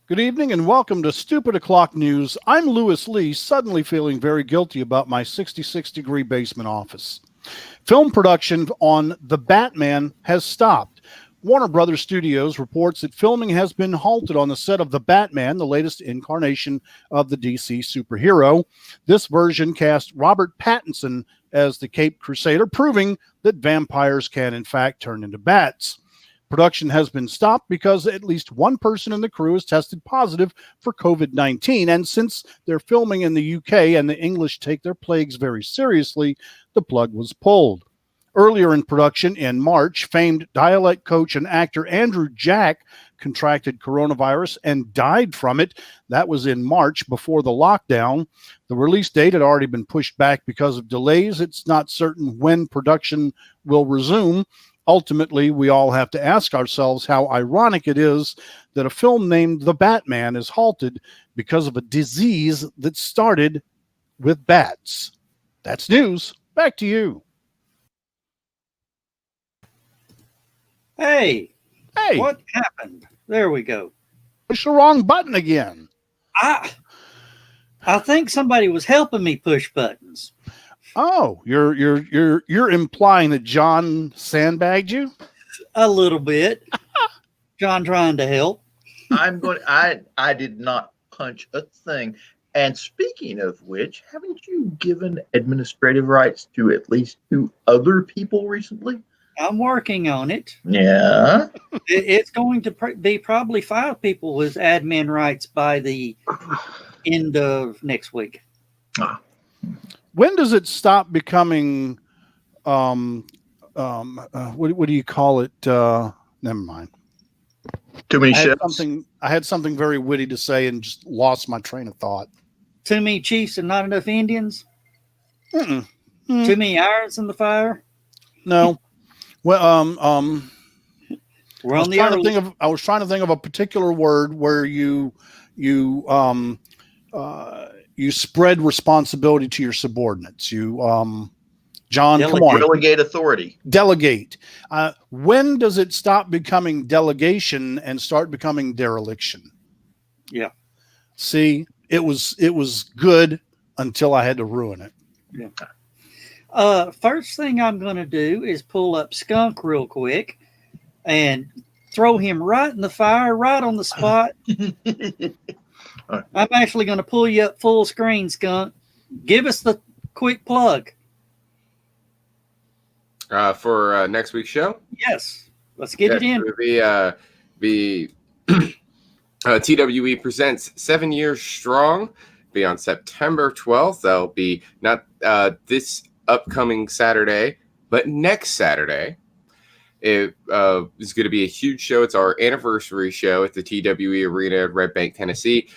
Good evening and welcome to Stupid O'Clock News. I'm Lewis Lee, suddenly feeling very guilty about my 66-degree basement office. Film production on The Batman has stopped. Warner Brothers Studios reports that filming has been halted on the set of The Batman, the latest incarnation of the DC superhero. This version cast Robert Pattinson as the Caped Crusader, proving that vampires can in fact turn into bats. Production has been stopped because at least one person in the crew has tested positive for COVID-19. And since they're filming in the UK and the English take their plagues very seriously, the plug was pulled. Earlier in production in March, famed dialect coach and actor Andrew Jack contracted coronavirus and died from it. That was in March before the lockdown. The release date had already been pushed back because of delays. It's not certain when production will resume. Ultimately, we all have to ask ourselves how ironic it is that a film named The Batman is halted because of a disease that started with bats. That's news. Back to you. Hey, Hey, what happened? There we go. push the wrong button again. I think somebody was helping me push buttons. Oh, you're implying that John sandbagged you? A little bit. John trying to help. I did not punch a thing. And speaking of which, haven't you given administrative rights to at least 2 other people recently? I'm working on it. Yeah. It's going to be probably 5 people with admin rights by the end of next week. When does it stop becoming what do you call it? Never mind. Too many I had ships. something very witty to say and just lost my train of thought. Too many chiefs and not enough Indians? Mm-mm. Too many irons in the fire? No. Well, We're I on was the trying to early. think of a particular word where you spread responsibility to your subordinates. John, come on, Delegate authority. delegate. When does it stop becoming delegation and start becoming dereliction? Yeah. See, it was good until I had to ruin it. Yeah. First thing I'm going to do is pull up Skunk real quick and throw him right in the fire, right on the spot. I'm actually going to pull you up full screen, Skunk. Give us the quick plug. For next week's show. Yes, let's get it in. Be TWE presents 7 Years Strong. Be on September 12th. That'll be not this upcoming Saturday, but next Saturday. It is going to be a huge show. It's our anniversary show at the TWE Arena in Red Bank, Tennessee.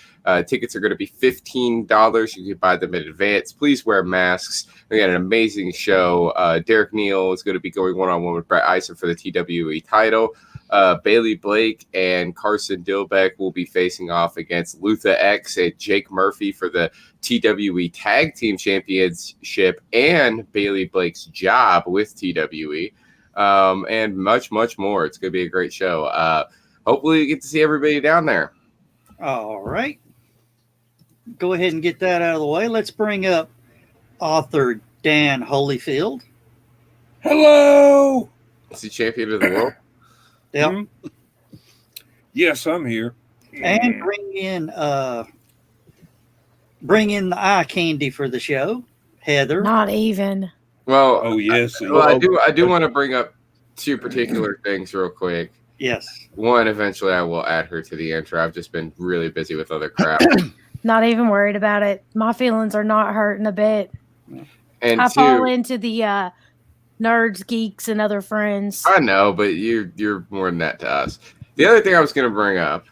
Tickets are going to be $15. You can buy them in advance. Please wear masks. We got an amazing show. Derek Neal is going to be going one-on-one with Brett Eisen for the TWE title. Bailey Blake and Carson Dilbeck will be facing off against Luther X and Jake Murphy for the TWE Tag Team Championship and Bailey Blake's job with TWE. And much, much more. It's going to be a great show. Hopefully you get to see everybody down there. All right. Go ahead and get that out of the way. Let's bring up author Dan Holyfield. Hello. Is he champion of the world? Yep. Yes, I'm here. And bring in the eye candy for the show, Heather. Not even. Well, Oh yes. I do want to bring up 2 particular things real quick. Yes. One, eventually I will add her to the intro. I've just been really busy with other crap. Not even worried about it. My feelings are not hurting a bit. And I 2, fall into the nerds, geeks, and other friends. I know, but you're more than that to us. The other thing I was going to bring up,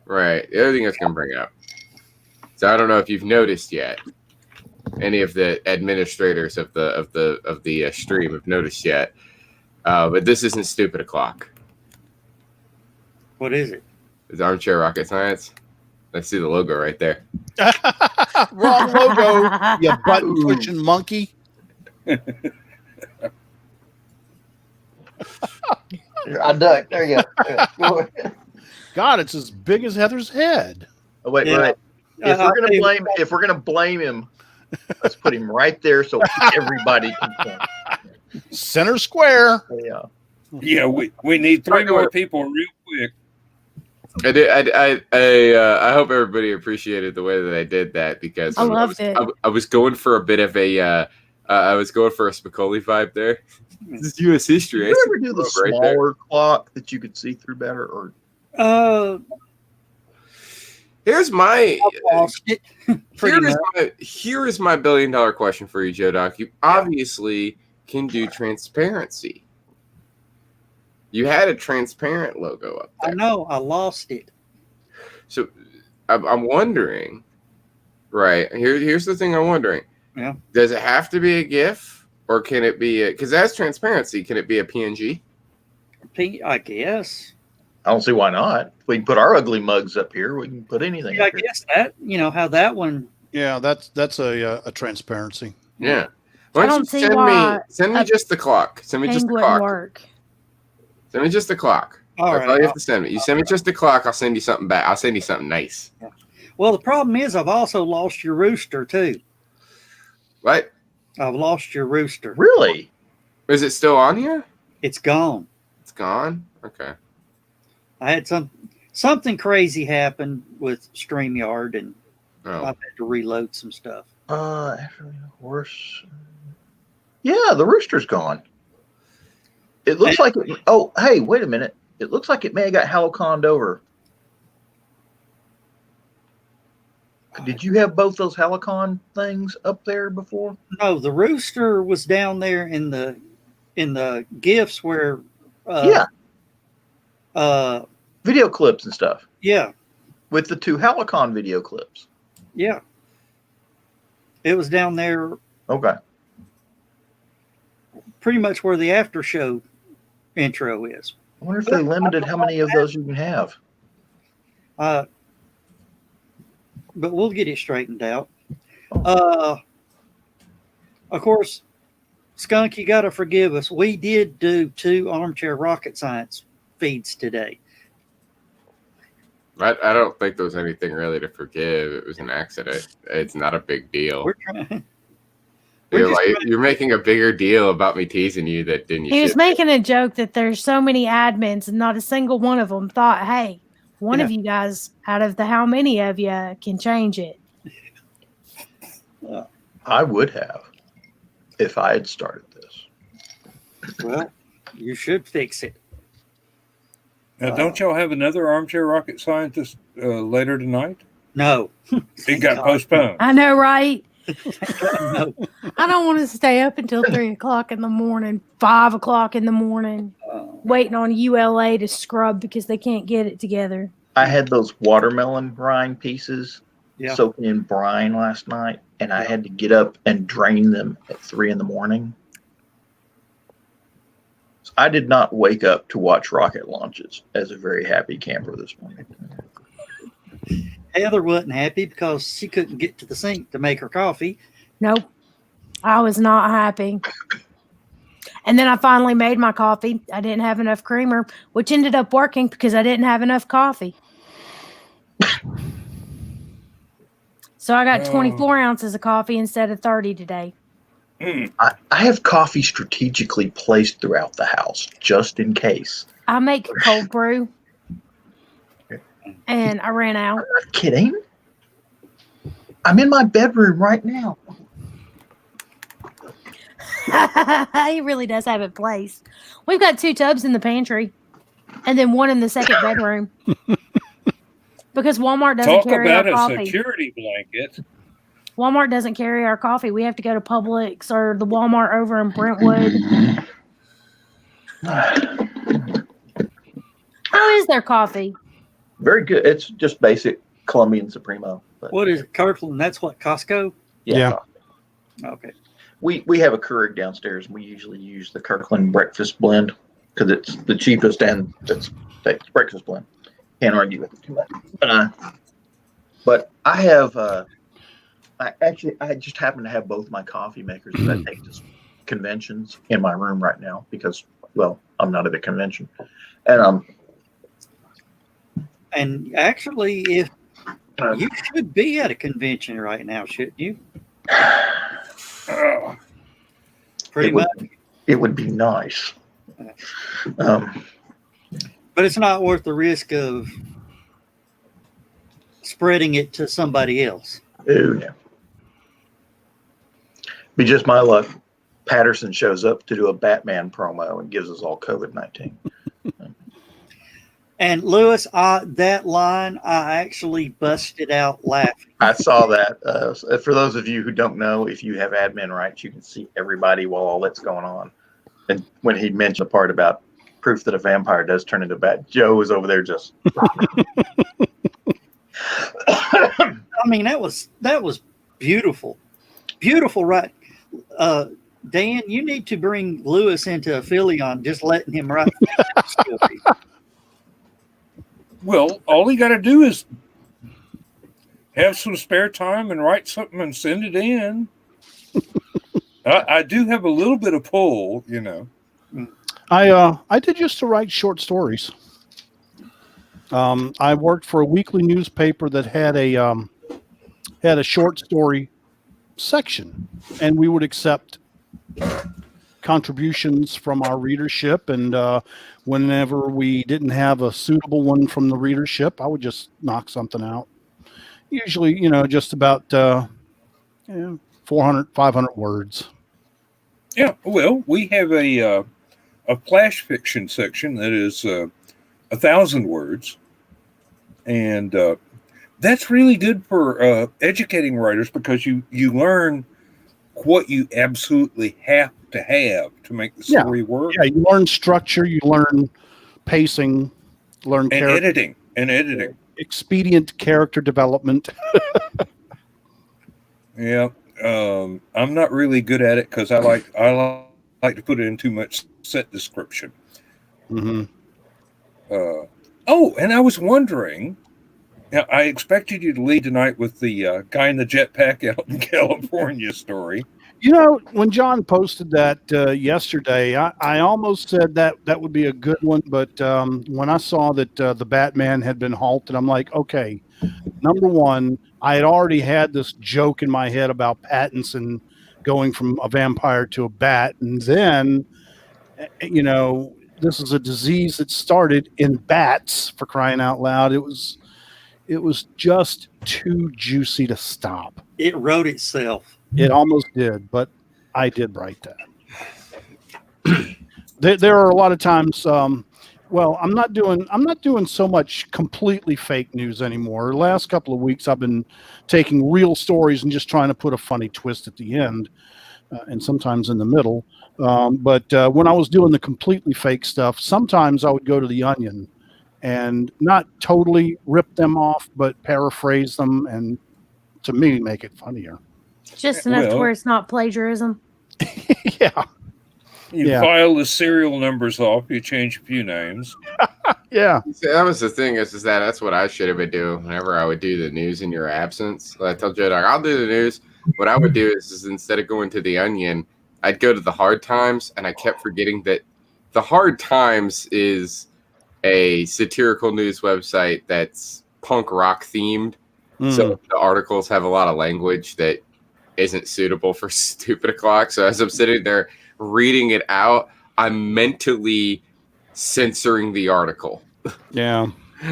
right? The other thing I was going to bring up. So I don't know if you've noticed yet. Any of the administrators of the stream have noticed yet, but this isn't Stupid O'Clock. What is it? It's Armchair Rocket Science. I see the logo right there. Wrong logo, you button pushing monkey. I ducked. There you go. God, it's as big as Heather's head. Oh, wait, Yeah. wait. If we're gonna blame him, let's put him right there so everybody can point. Center square. Yeah. Yeah, we need three more people real quick. I hope everybody appreciated the way that I did that because I loved it. I was going for a bit of a I was going for a Spicoli vibe there. This is U.S. history. Did you ever do the smaller clock that you could see through better? Or Here's my lost it. Pretty much. here is my $1 billion question for you, Joe Doc. You obviously can do transparency. You had a transparent logo up there. I know. I lost it. So I'm wondering, right? Here's the thing I'm wondering. Yeah. Does it have to be a GIF or can it be because that's transparency? Can it be a PNG? I guess. I don't see why not. We can put our ugly mugs up here. We can put anything. Yeah, I up here. guess that how that one. Yeah, that's a transparency. Yeah. I don't see why send me just the clock. Send me just the wouldn't clock. work. Send me just the clock. All That's right. all you have to send me. You send me just the clock, I'll send you something back. I'll send you something nice. Well, the problem is I've also lost your rooster too. What? I've lost your rooster. Really? Is it still on here? It's gone. It's gone? Okay. I had something crazy happen with StreamYard, and Oh. I've had to reload some stuff. Actually, horse. Yeah, the rooster's gone. It looks like it. Oh, hey, wait a minute. It looks like it may have got haloconned over. Did you have both those halocon things up there before? No, the rooster was down there in the gifts where. Yeah. Video clips and stuff. Yeah. With the 2 halocon video clips. Yeah. It was down there Okay. pretty much where the after show intro is. I wonder if they limited how many of those you can have. But we'll get it straightened out. Of course, Skunk, you got to forgive us. We did do 2 Armchair Rocket Science feeds today. I don't think there was anything really to forgive. It was an accident. It's not a big deal. We're trying. You're making a bigger deal about me teasing you that didn't you? He was making a joke that there's so many admins and not a single one of them thought, hey, one of you guys out of the how many of you can change it. I would have if I had started this. Well, you should fix it. Now, don't y'all have another Armchair Rocket Scientist later tonight? No. It got postponed. I know, right? No. I don't want to stay up until 3 o'clock in the morning, 5 o'clock in the morning, waiting on ULA to scrub because they can't get it together. I had those watermelon brine pieces Yeah. soaking in brine last night, and I had to get up and drain them at 3 in the morning. So I did not wake up to watch rocket launches as a very happy camper this morning. Heather wasn't happy because she couldn't get to the sink to make her coffee. Nope. I was not happy. And then I finally made my coffee. I didn't have enough creamer, which ended up working because I didn't have enough coffee. So I got 24 ounces of coffee instead of 30 today. I have coffee strategically placed throughout the house just in case. I make cold brew. And I ran out. I'm not kidding. I'm in my bedroom right now. He really does have it placed. We've got 2 tubs in the pantry and then 1 in the second bedroom. Because Walmart doesn't Talk carry about our a coffee. security blanket. Walmart doesn't carry our coffee. We have to go to Publix or the Walmart over in Brentwood. How is their coffee? Very good. It's just basic Colombian Supremo. But What is it, Kirkland? That's what, Costco? Yeah. Okay. We have a Keurig downstairs, and we usually use the Kirkland breakfast blend because it's the cheapest and it's breakfast blend. Can't argue with it too much. But I have, I just happen to have both my coffee makers that I take to conventions in my room right now because, well, I'm not at a convention. And And actually, if you should be at a convention right now, shouldn't you? Pretty much. It would be nice. But it's not worth the risk of spreading it to somebody else. Oh, no. Be just my luck. Patterson shows up to do a Batman promo and gives us all COVID-19. And Lewis, that line, I actually busted out laughing. I saw that. For those of you who don't know, if you have admin rights, you can see everybody while all that's going on. And when he mentioned the part about proof that a vampire does turn into bat, Joe was over there just. I mean, that was beautiful, beautiful, right? Dan, you need to bring Lewis into a Philly on just letting him write stories. Well, all he got to do is have some spare time and write something and send it in. I do have a little bit of pull, you know. I did used to write short stories. I worked for a weekly newspaper that had a short story section, and we would accept contributions from our readership. And whenever we didn't have a suitable one from the readership, I would just knock something out. Usually, just about 400, 500 words. Yeah, well, we have a flash fiction section that is 1,000 words, and that's really good for educating writers because you learn what you absolutely have to make the story work. Yeah, you learn structure, you learn pacing, learn editing, expedient character development. Yeah, I'm not really good at it because I like to put in too much set description. Mm-hmm. And I was wondering, I expected you to lead tonight with the guy in the jetpack out in California story. When John posted that yesterday, I almost said that would be a good one. But when I saw that the Batman had been halted, I'm like, okay, number one, I had already had this joke in my head about Pattinson going from a vampire to a bat. And then, this is a disease that started in bats, for crying out loud. It was just too juicy to stop. It wrote itself. It almost did, but I did write that. There are a lot of times. I'm not doing so much completely fake news anymore. The last couple of weeks, I've been taking real stories and just trying to put a funny twist at the end, and sometimes in the middle. But when I was doing the completely fake stuff, sometimes I would go to the Onion and not totally rip them off, but paraphrase them and, to me, make it funnier. Just enough to where it's not plagiarism. Yeah. You file the serial numbers off, you change a few names. Yeah. See, that was the thing is that's what I should have been doing whenever I would do the news in your absence. I told you, I'll do the news. What I would do is instead of going to the Onion, I'd go to the Hard Times, and I kept forgetting that the Hard Times is a satirical news website that's punk rock themed. So the articles have a lot of language that isn't suitable for Stupid O'Clock. So as I'm sitting there reading it out, I'm mentally censoring the article. Yeah.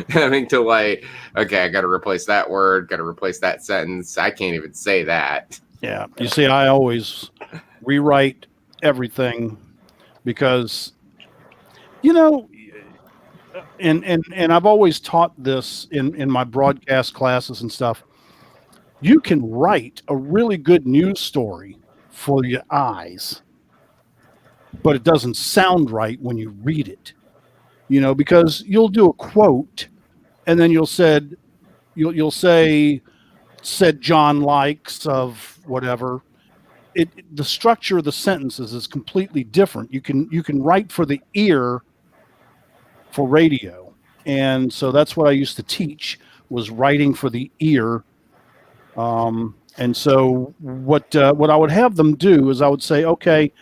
Having to okay, I got to replace that word, got to replace that sentence. I can't even say that. Yeah. You see, I always rewrite everything because, and I've always taught this in my broadcast classes and stuff. You can write a really good news story for your eyes, but it doesn't sound right when you read it, because you'll do a quote and then you'll say, said John likes of whatever. The structure of the sentences is completely different. You can write for the ear for radio. And so that's what I used to teach, was writing for the ear. And so what I would have them do is I would say, okay,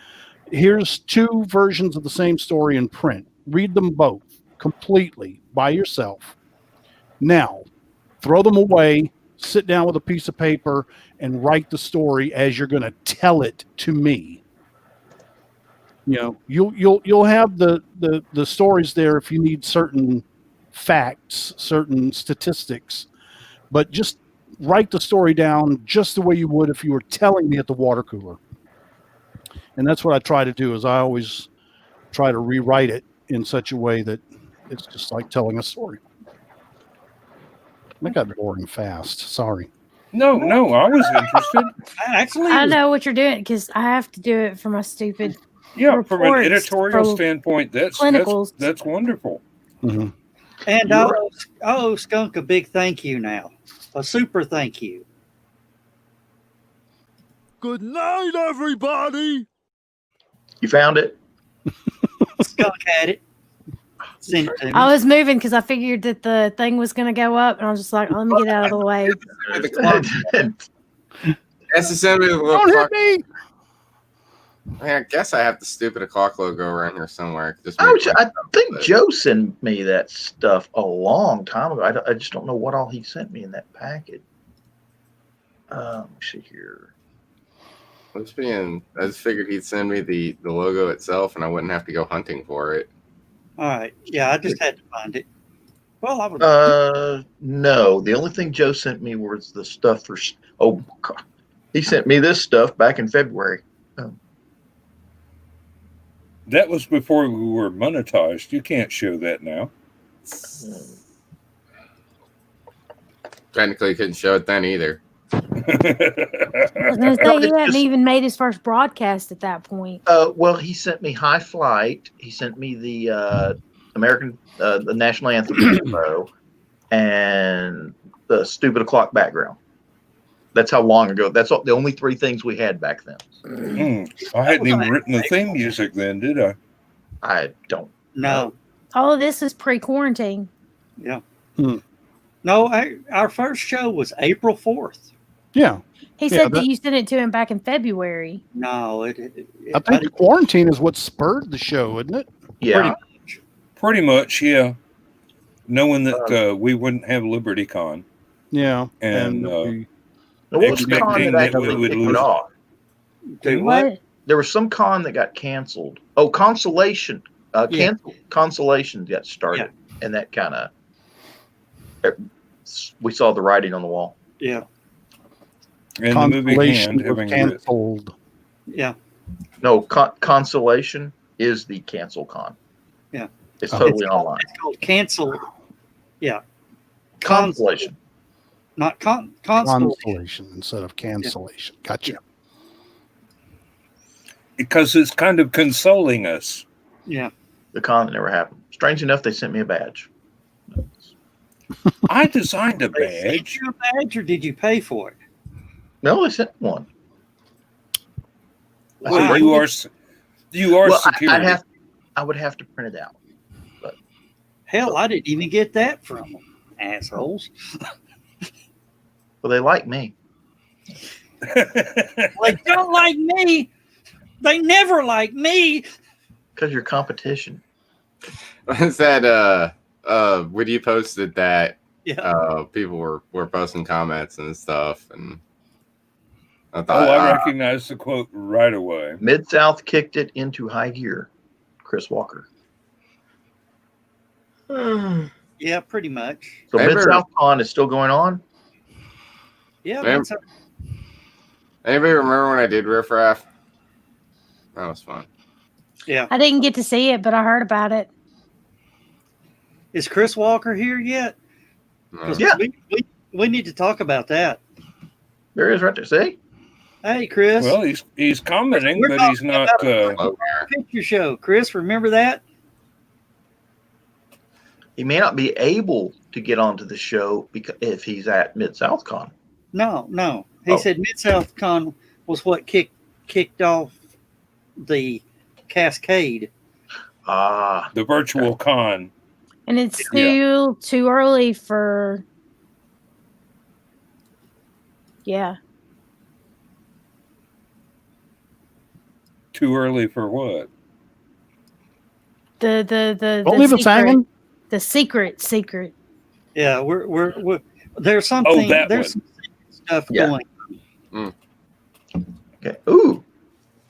here's two versions of the same story in print. Read them both completely by yourself. Now, throw them away, sit down with a piece of paper, and write the story as you're going to tell it to me. You know, you'll have the stories there if you need certain facts, certain statistics, but just write the story down just the way you would if you were telling me at the water cooler. And that's what I try to do. Is I always try to rewrite it in such a way that it's just like telling a story. That got boring fast. Sorry. No, I was interested. Actually, I know what you're doing because I have to do it for my stupid. Yeah, from an Reports editorial from standpoint, that's wonderful. Mm-hmm. and I owe Skunk a big thank you now. A super thank you. Good night, everybody. You found it? Skunk had it. Send it to me. I was moving because I figured that the thing was going to go up, and I was just like, let me get out of the way. Has to send me the little Don't clock. hit me! I guess I have the stupid clock logo around here somewhere. I think Joe sent me that stuff a long time ago. I just don't know what all he sent me in that packet. Let me see here. I just figured he'd send me the logo itself, and I wouldn't have to go hunting for it. All right. Yeah, I just had to find it. Well, I would. No. The only thing Joe sent me was the stuff for. Oh, God. He sent me this stuff back in February. That was before we were monetized. You can't show that now. Technically, couldn't show it then either. I was going to say, he hadn't even made his first broadcast at that point. Well, he sent me High Flight. He sent me the the national anthem intro, and the Stupid O'Clock background. That's how long ago. That's the only three things we had back then. I hadn't even written the theme music then, did I? I don't. No. All of this is pre-quarantine. Yeah. Hmm. No, our first show was April 4th. Yeah. He said that you sent it to him back in February. No, I think the quarantine is what spurred the show, isn't it? Yeah. Pretty much, yeah. Knowing that we wouldn't have LibertyCon. Yeah. And what was the con that actually would kicked lose it off? Do what? There was some con that got canceled. Oh, Consolation. Consolation got started, and that kind of we saw the writing on the wall. Yeah. And the movie Hand having canceled. Yeah. No, Consolation is the cancel con. Yeah. It's totally online. It's called cancel. Yeah. Consolation. Not consolation. Consolation instead of cancellation. Yeah. Gotcha. Because it's kind of consoling us. Yeah. The con that never happened. Strange enough, they sent me a badge. I designed a They sent badge. you a badge, or did you pay for it? No, they sent one. Well, you are security. I would have to print it out. But Hell, I didn't even get that from them, assholes. well, they like me. They don't like me. They never like me. Because you're competition. Was that when you posted that? Yeah. People were posting comments and stuff, and I Oh, thought, I recognize the quote right away. Mid-South kicked it into high gear. Chris Walker. Yeah, pretty much. So Mid-South Con is still going on? Yeah. Anybody remember when I did Riff Raff? That was fun. Yeah. I didn't get to see it, but I heard about it. Is Chris Walker here yet? No. Yeah. We need to talk about that. There he is right there. See? Hey, Chris. Well, he's commenting, We're but he's talking not. about picture show. Chris, remember that? He may not be able to get onto the show because if he's at Mid-South Con. No. He said Mid-South Con was what kicked off the Cascade. The virtual con. And it's still too early for. Yeah. Too early for what? The Don't leave us hanging. The secret. Yeah, we're there's something. that There's one. some stuff Yeah. going. Okay. Ooh,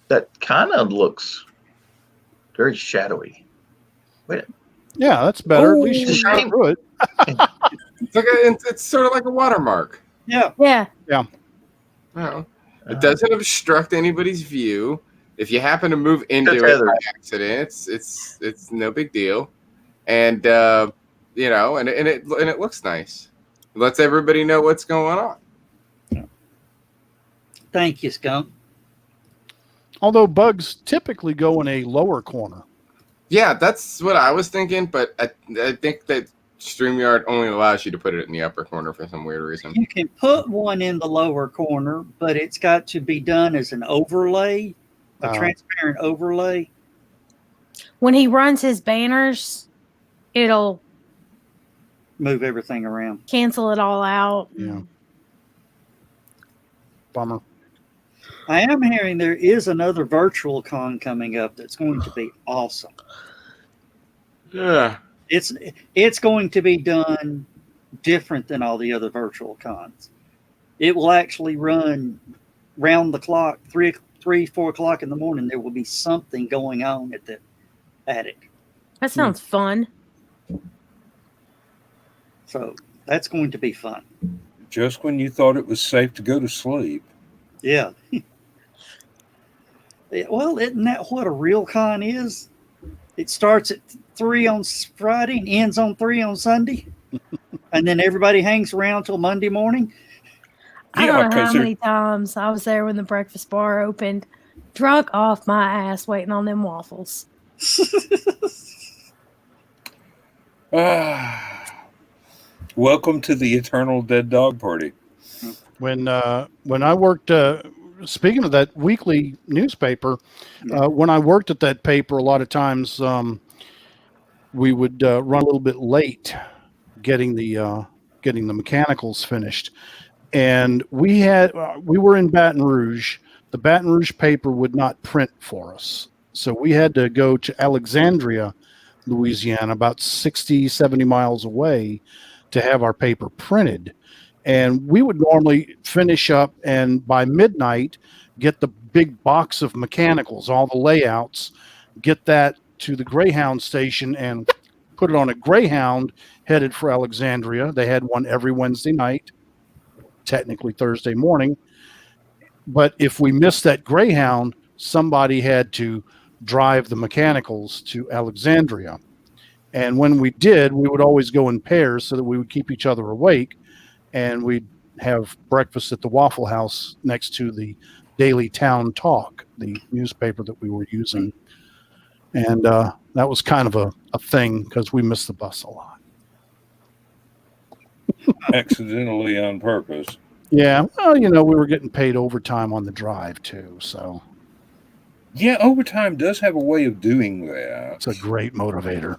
that kind of looks very shadowy. Wait, Yeah, that's better. At least you can Shiny. see through it. It's sort of like a watermark. Yeah, Yeah. No, it doesn't obstruct anybody's view. If you happen to move into That's it Heather. by accident, it's no big deal, and you know, and it looks nice. It lets everybody know what's going on. thank you, Skunk. Although bugs typically go in a lower corner. Yeah, that's what I was thinking, but I think that StreamYard only allows you to put it in the upper corner for some weird reason. You can put one in the lower corner, but it's got to be done as an overlay, a Oh. transparent overlay. When he runs his banners, it'll Move everything around. cancel it all out. Yeah. Bummer. I am hearing there is another virtual con coming up that's going to be awesome. Yeah. It's going to be done different than all the other virtual cons. It will actually run round the clock, 4 o'clock in the morning. There will be something going on at it. That sounds fun. So that's going to be fun. Just when you thought it was safe to go to sleep. Yeah. Well, isn't that what a real con is? It starts at 3 on Friday and ends on 3 on Sunday. And then everybody hangs around till Monday morning. I Yeah, don't know 'cause how they're- many times I was there when the breakfast bar opened, drunk off my ass waiting on them waffles. Welcome to the Eternal Dead Dog Party. When I worked, speaking of that weekly newspaper, when I worked at that paper, a lot of times we would run a little bit late getting the mechanicals finished, and we were in Baton Rouge. The Baton Rouge paper would not print for us, so we had to go to Alexandria, Louisiana, about 60, 70 miles away, to have our paper printed. And we would normally finish up and by midnight get the big box of mechanicals, all the layouts, get that to the Greyhound station and put it on a Greyhound headed for Alexandria. They had one every Wednesday night, technically Thursday morning. But if we missed that Greyhound, somebody had to drive the mechanicals to Alexandria. And when we did, we would always go in pairs so that we would keep each other awake. And we'd have breakfast at the Waffle House next to the Daily Town Talk, the newspaper that we were using. And that was kind of a thing because we missed the bus a lot. Accidentally on purpose. Yeah, well, we were getting paid overtime on the drive too, so Yeah, overtime does have a way of doing that. it's a great motivator.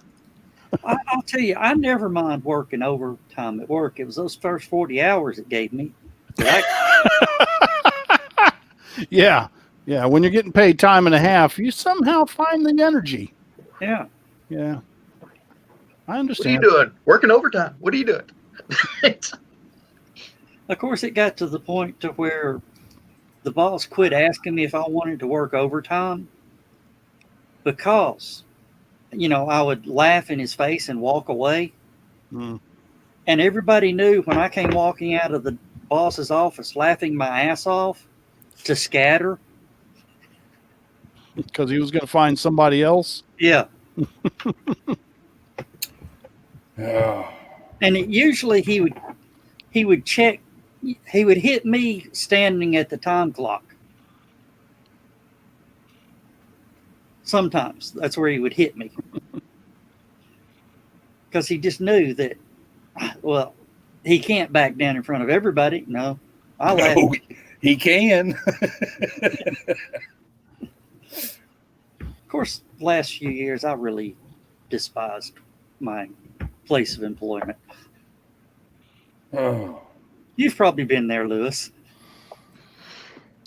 I'll tell you, I never mind working overtime at work. It was those first 40 hours it gave me. Yeah. When you're getting paid time and a half, you somehow find the energy. Yeah. Yeah, I What are you understand. doing? Working overtime. What are you doing? Of course, it got to the point to where the boss quit asking me if I wanted to work overtime because, I would laugh in his face and walk away. Mm. And everybody knew when I came walking out of the boss's office laughing my ass off to scatter. Because he was going to find somebody else. Yeah. Oh, And usually he would check, he would hit me standing at the time clock. Sometimes that's where he would hit me. Because he just knew that, well, he can't back down in front of everybody. No, I'll laugh. no, he can. Of course, last few years, I really despised my place of employment. Oh. You've probably been there, Lewis.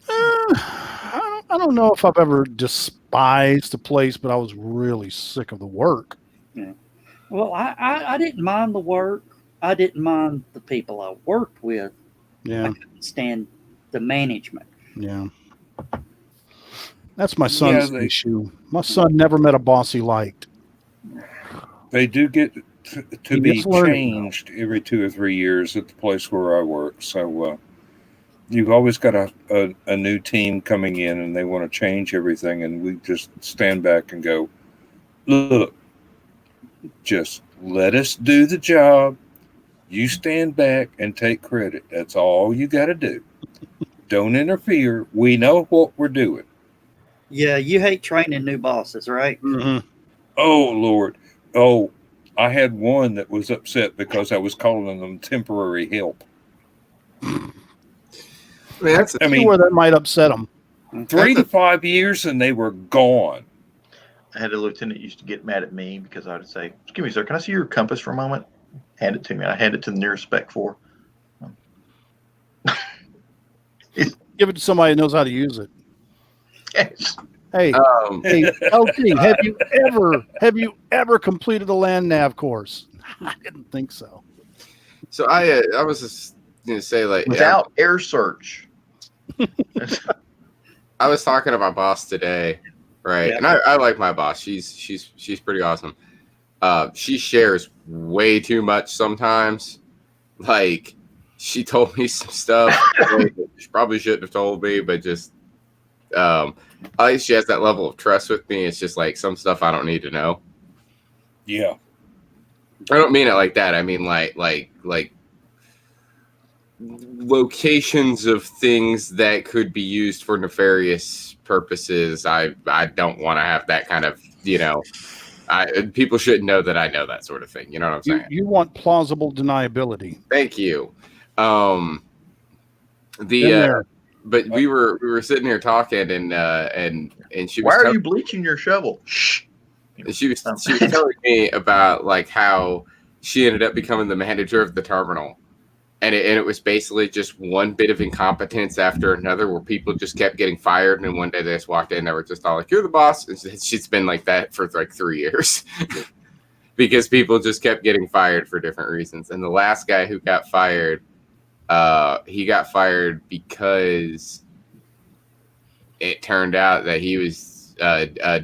I don't know if I've ever despised the place, but I was really sick of the work. Well, I didn't mind the work, I didn't mind the people I worked with. Yeah. I couldn't stand the management. Yeah. That's my son's they- issue. My son never met a boss he liked. They do get to He be is learning, changed every 2 or 3 years at the place where I work. So you've always got a new team coming in, and they want to change everything, and we just stand back and go, look, just let us do the job. You stand back and take credit. That's all you got to do. Don't interfere. We know what we're doing. Yeah, you hate training new bosses, right? Mm-hmm. Oh, Lord. Oh, I had one that was upset because I was calling them temporary help. I mean, that's I mean, where that might upset him. 3 to 5 years and they were gone. I had a lieutenant used to get mad at me because I would say, "Excuse me, sir, can I see your compass for a moment?" Hand it to me. I hand it to the nearest Spec 4. Give it to somebody who knows how to use it. Yes. Hey, hey, LT, have you ever completed a land nav course? I didn't think so. So I was just gonna say, like, Without air search. I was talking to my boss today, right? Yeah. And I like my boss. She's pretty awesome. She shares way too much sometimes. Like, she told me some stuff that she probably shouldn't have told me, but just at least she has that level of trust with me. It's just like some stuff I don't need to know. Yeah. I don't mean it like that. I mean like locations of things that could be used for nefarious purposes. I don't want to have that kind of, people shouldn't know that I know that sort of thing. You know what I'm saying? You want plausible deniability. Thank you. There. But we were sitting here talking and she was Why are you bleaching your shovel? Shh. she was telling me about like how she ended up becoming the manager of the terminal. And it was basically just one bit of incompetence after another where people just kept getting fired. And one day they just walked in and they were just all like, "You're the boss." And she's been like that for like 3 years because people just kept getting fired for different reasons. And the last guy who got fired, he got fired because it turned out that he was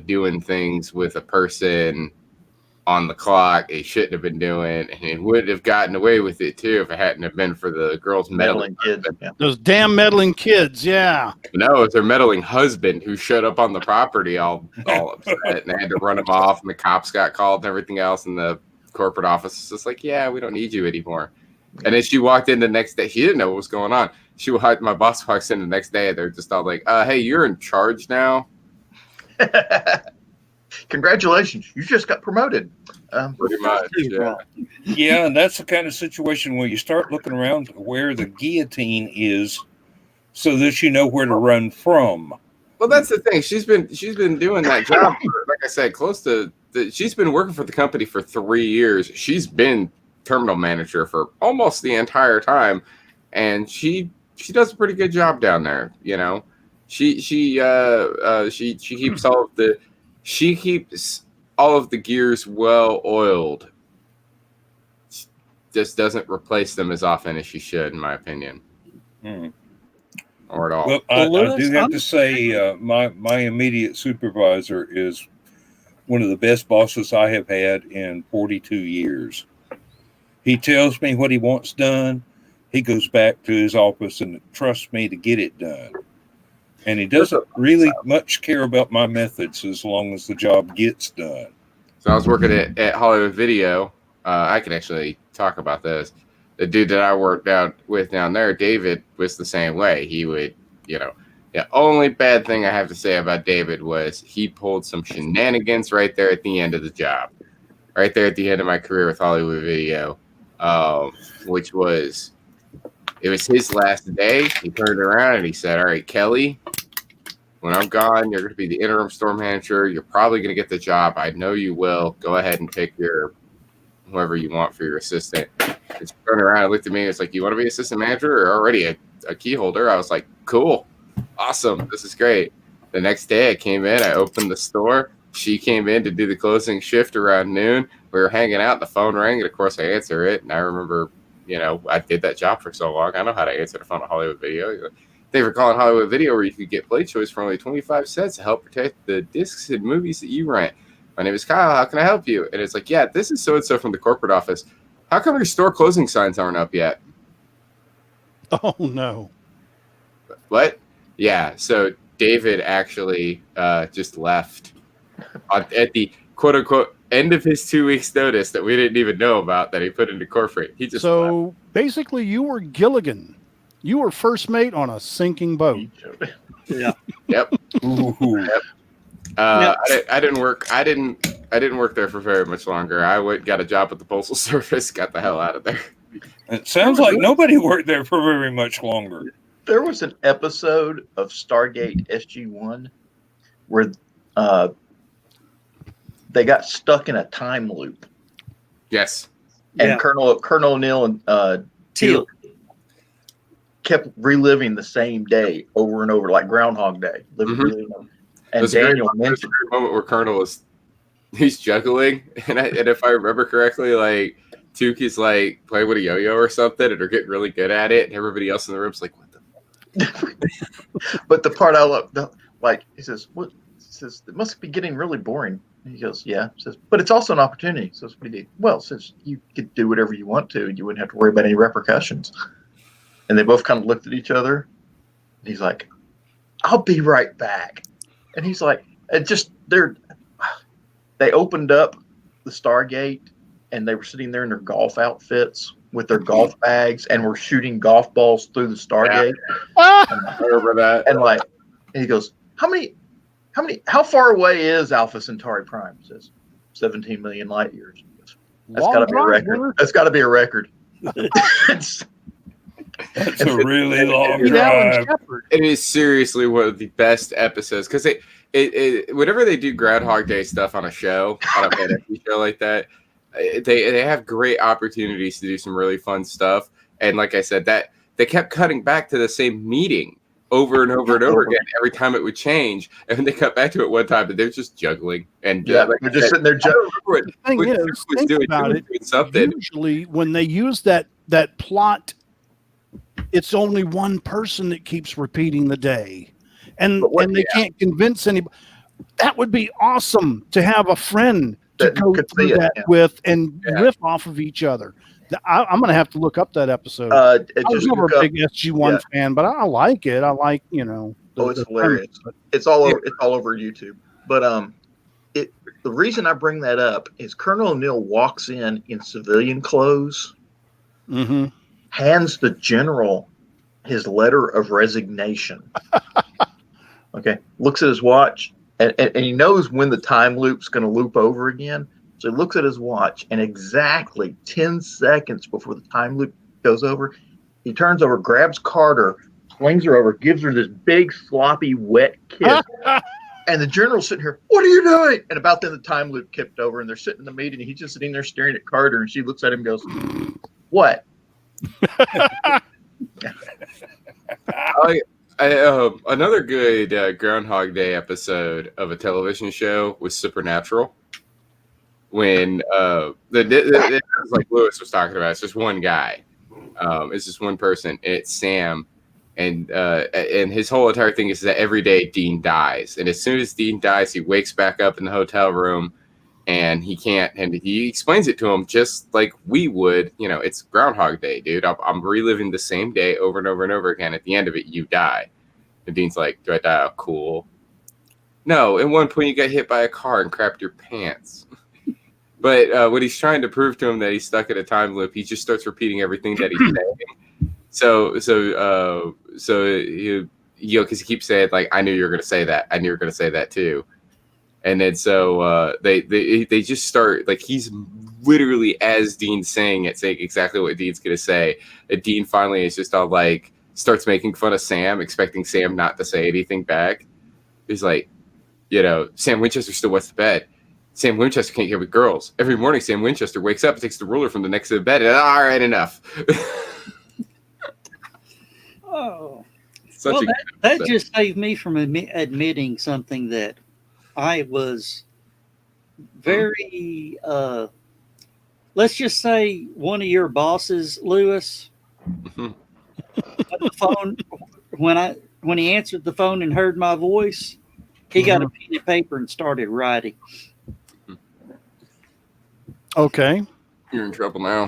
doing things with a person on the clock he shouldn't have been doing, and he would have gotten away with it too if it hadn't have been for the girl's meddling kids. Yeah. Those damn meddling kids, yeah. No, it's her meddling husband who showed up on the property all upset, and they had to run him off, and the cops got called and everything else, and the corporate office was just like, "Yeah, we don't need you anymore." And then she walked in the next day. She didn't know what was going on. My boss walks in the next day, and they're just all like, "Hey, you're in charge now." Congratulations, you just got promoted. Pretty much, yeah. Yeah, and that's the kind of situation where you start looking around where the guillotine is so that you know where to run from. Well, that's the thing. She's been doing that job for, like I said, she's been working for the company for 3 years. She's been terminal manager for almost the entire time, and she does a pretty good job down there. You know, she keeps all of the gears well oiled. Just doesn't replace them as often as she should, in my opinion, or at all. Well, I do have to say, my immediate supervisor is one of the best bosses I have had in 42 years. He tells me what he wants done. He goes back to his office and trusts me to get it done. And he doesn't really much care about my methods as long as the job gets done. So I was working at Hollywood Video. I can actually talk about this. The dude that I worked with down there, David, was the same way. He would, the only bad thing I have to say about David was he pulled some shenanigans right there at the end of the job. Right there at the end of my career with Hollywood Video, which was, it was his last day. He turned around and he said, "All right, Kelly, when I'm gone, you're going to be the interim store manager. You're probably going to get the job. I know you will. Go ahead and pick whoever you want for your assistant." He turned around and looked at me. It's like, "You want to be assistant manager or already a key holder?" I was like, "Cool. Awesome. This is great." The next day I came in, I opened the store. She came in to do the closing shift around noon. we were hanging out. The phone rang, and of course I answer it. And I remember, I did that job for so long. I know how to answer the phone at Hollywood Video. He's like, "Thank you for calling Hollywood Video, where you could get Play Choice for only 25 cents to help protect the discs and movies that you rent. My name is Kyle. How can I help you?" And it's like, "Yeah, this is so and so from the corporate office. How come your store closing signs aren't up yet?" Oh no. What? Yeah. So David actually just left at the quote unquote end of his 2 weeks notice that we didn't even know about that he put into corporate. He just left. Basically you were Gilligan. You were first mate on a sinking boat. Yeah. Yep. Ooh. Yep. I didn't work. I didn't work there for very much longer. I got a job with the Postal Service. Got the hell out of there. It sounds like nobody worked there for very much longer. There was an episode of Stargate SG-1 where they got stuck in a time loop, Yes. and Yeah. Colonel O'Neill and Teal. kept reliving the same day over and over, like Groundhog Day. Reliving them. And There's a great Daniel mentioned, moment where Colonel he's juggling, and if I remember correctly, like Tuki's like playing with a yo-yo or something, and they're getting really good at it, and everybody else in the room's like, "What the?" but the part I love, he says, "What?" He says, "It must be getting really boring." And he goes, "Yeah." He says, "But it's also an opportunity." He says, "What do you do?" "Well, since you could do whatever you want to, you wouldn't have to worry about any repercussions." And they both kind of looked at each other. And he's like, "I'll be right back." And he's like, they opened up the Stargate, and they were sitting there in their golf outfits with their golf bags, and were shooting golf balls through the Stargate. I remember that. And he goes, how far away is Alpha Centauri Prime? He says, 17 million light years. He goes, That's got to be a record. That's got to be a record. That's a really long Pete Allen drive. Shepard. It is seriously one of the best episodes because whenever they do Groundhog Day stuff on a show, on a fantasy show like that, they have great opportunities to do some really fun stuff. And like I said, that they kept cutting back to the same meeting over and over and over again every time it would change. And when they cut back to it one time, they're just juggling and they're just sitting there juggling. The thing is, think about it. Usually, when they use that plot, it's only one person that keeps repeating the day, and they can't convince anybody. That would be awesome to have a friend to go through that with and riff off of each other. I'm going to have to look up that episode. I was never a big SG-1 fan, but I like it. I like, it's hilarious. It's all over YouTube. But the reason I bring that up is Colonel O'Neill walks in civilian clothes, hands the general his letter of resignation. Okay, looks at his watch, and he knows when the time loop's going to loop over again. So he looks at his watch, and exactly 10 seconds before the time loop goes over, he turns over, grabs Carter, swings her over, gives her this big, sloppy, wet kiss. And the general's sitting here, "What are you doing?" And about then the time loop kicked over, and they're sitting in the meeting, and he's just sitting there staring at Carter, and she looks at him and goes, "What?" Another good Groundhog Day episode of a television show was Supernatural. When like Lewis was talking about, it's just one guy. It's just one person. It's Sam, and his whole entire thing is that every day Dean dies, and as soon as Dean dies, he wakes back up in the hotel room, and he can't. And he explains it to him just like we would. It's Groundhog Day, dude. I'm reliving the same day over and over and over again. At the end of it, you die. And Dean's like, "Do I die? Oh, cool. No, at one point you got hit by a car and crapped your pants." But when he's trying to prove to him that he's stuck in a time loop, he just starts repeating everything that he's saying. So because he keeps saying like, "I knew you were going to say that. I knew you were going to say that too." And then so they just start like he's literally as Dean's saying exactly what Dean's going to say. And Dean finally is just all like starts making fun of Sam, expecting Sam not to say anything back. He's like, Sam Winchester still wets the bed. Sam Winchester can't get with girls. Every morning, Sam Winchester wakes up and takes the ruler from the next to the bed. And, all right, enough. Oh. Well, that just saved me from admitting something that I was very let's just say one of your bosses, Lewis, Mhm. the phone when he answered the phone and heard my voice, he got a pen and paper and started writing. Okay. You're in trouble now.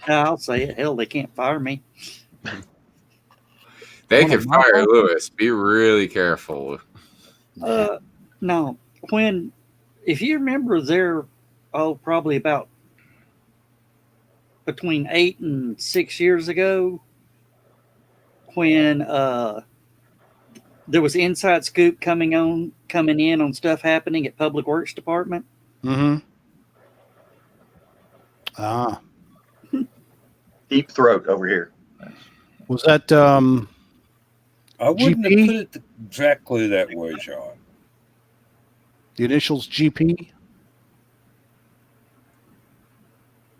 I'll say it. Hell, they can't fire me. They One can of my fire bosses? Lewis. Be really careful. No, if you remember there, probably about between 8 and 6 years ago, when there was inside scoop coming in on stuff happening at Public Works Department. Mm-hmm. Ah. Deep throat over here. Was that I wouldn't GP? have put it exactly that way, John. the initials GP?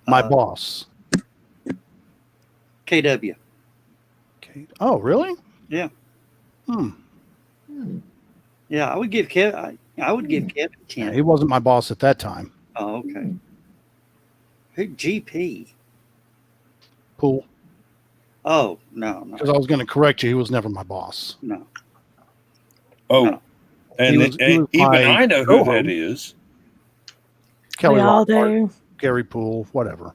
My boss. KW. Okay. Oh, really? Yeah. Hmm. Yeah, I would give Kevin 10. Yeah, he wasn't my boss at that time. Oh, okay. Who GP? Pool. Oh, no. Because I was going to correct you. He was never my boss. No. Oh, No. and He was even my I know who co-host. that is. Kelly we all Lockhart, do. Gary Poole, whatever.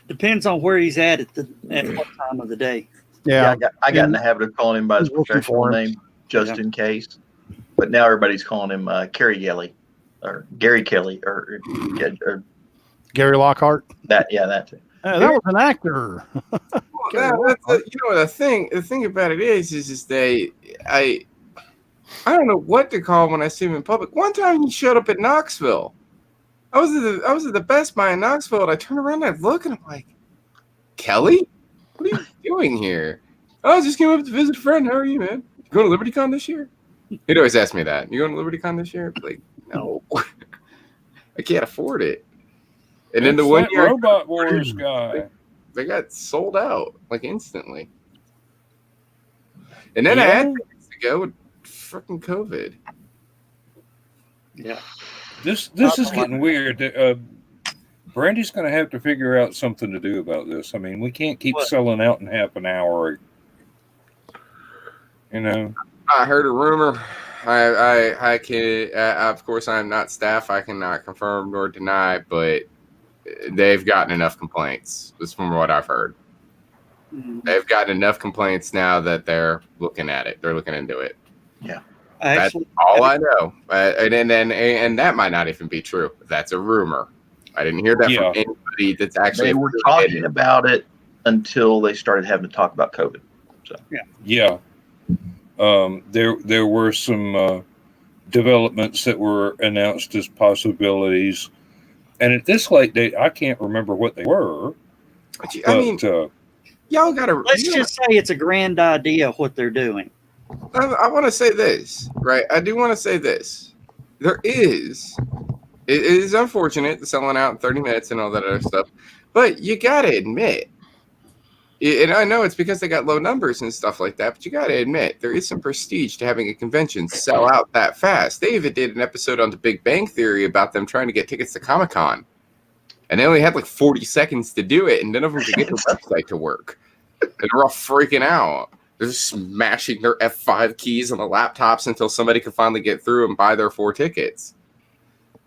Depends on where he's at what time of the day. Yeah. I got in the habit of calling him by his He's looking professional for him. name just in case. But now everybody's calling him Kerry Kelly or Gary Kelly or Gary Lockhart. that. Yeah, that too. That was an actor. The thing about it is I don't know what to call him when I see him in public. One time he showed up at Knoxville. I was at the Best Buy in Knoxville, and I turned around and I look, and I'm like, Kelly, what are you doing here? Oh, I just came up to visit a friend. How are you, man? You going to LibertyCon this year? He'd always ask me that. You going to LibertyCon this year? I'd be like, no, I can't afford it. And then the It's one that year Robot Wars guy. they got sold out like instantly. And then I had to go with freaking COVID. Yeah. This is getting weird. Brandy's going to have to figure out something to do about this. I mean, we can't keep selling out in half an hour. You know. I heard a rumor. I can. Of course, I'm not staff. I cannot confirm nor deny, but they've gotten enough complaints. This is from what I've heard. Mhm. They've gotten enough complaints now that they're looking at it. They're looking into it. Yeah. That's all I know. And that might not even be true. That's a rumor. I didn't hear that from anybody that's actually. They were talking about it until they started having to talk about COVID. So Yeah. There were some developments that were announced as possibilities, and at this late date, I can't remember what they were. I mean, y'all gotta. Let's just say it's a grand idea of what they're doing. I want to say this, right? I do want to say this. It is unfortunate the selling out in 30 minutes and all that other stuff, but you got to admit, and I know it's because they got low numbers and stuff like that, but you got to admit there is some prestige to having a convention sell out that fast. They even did an episode on the Big Bang Theory about them trying to get tickets to Comic-Con, and they only had like 40 seconds to do it, and none of them could get their website to work. And they're all freaking out. They're smashing their F5 keys on the laptops until somebody could finally get through and buy their 4 tickets.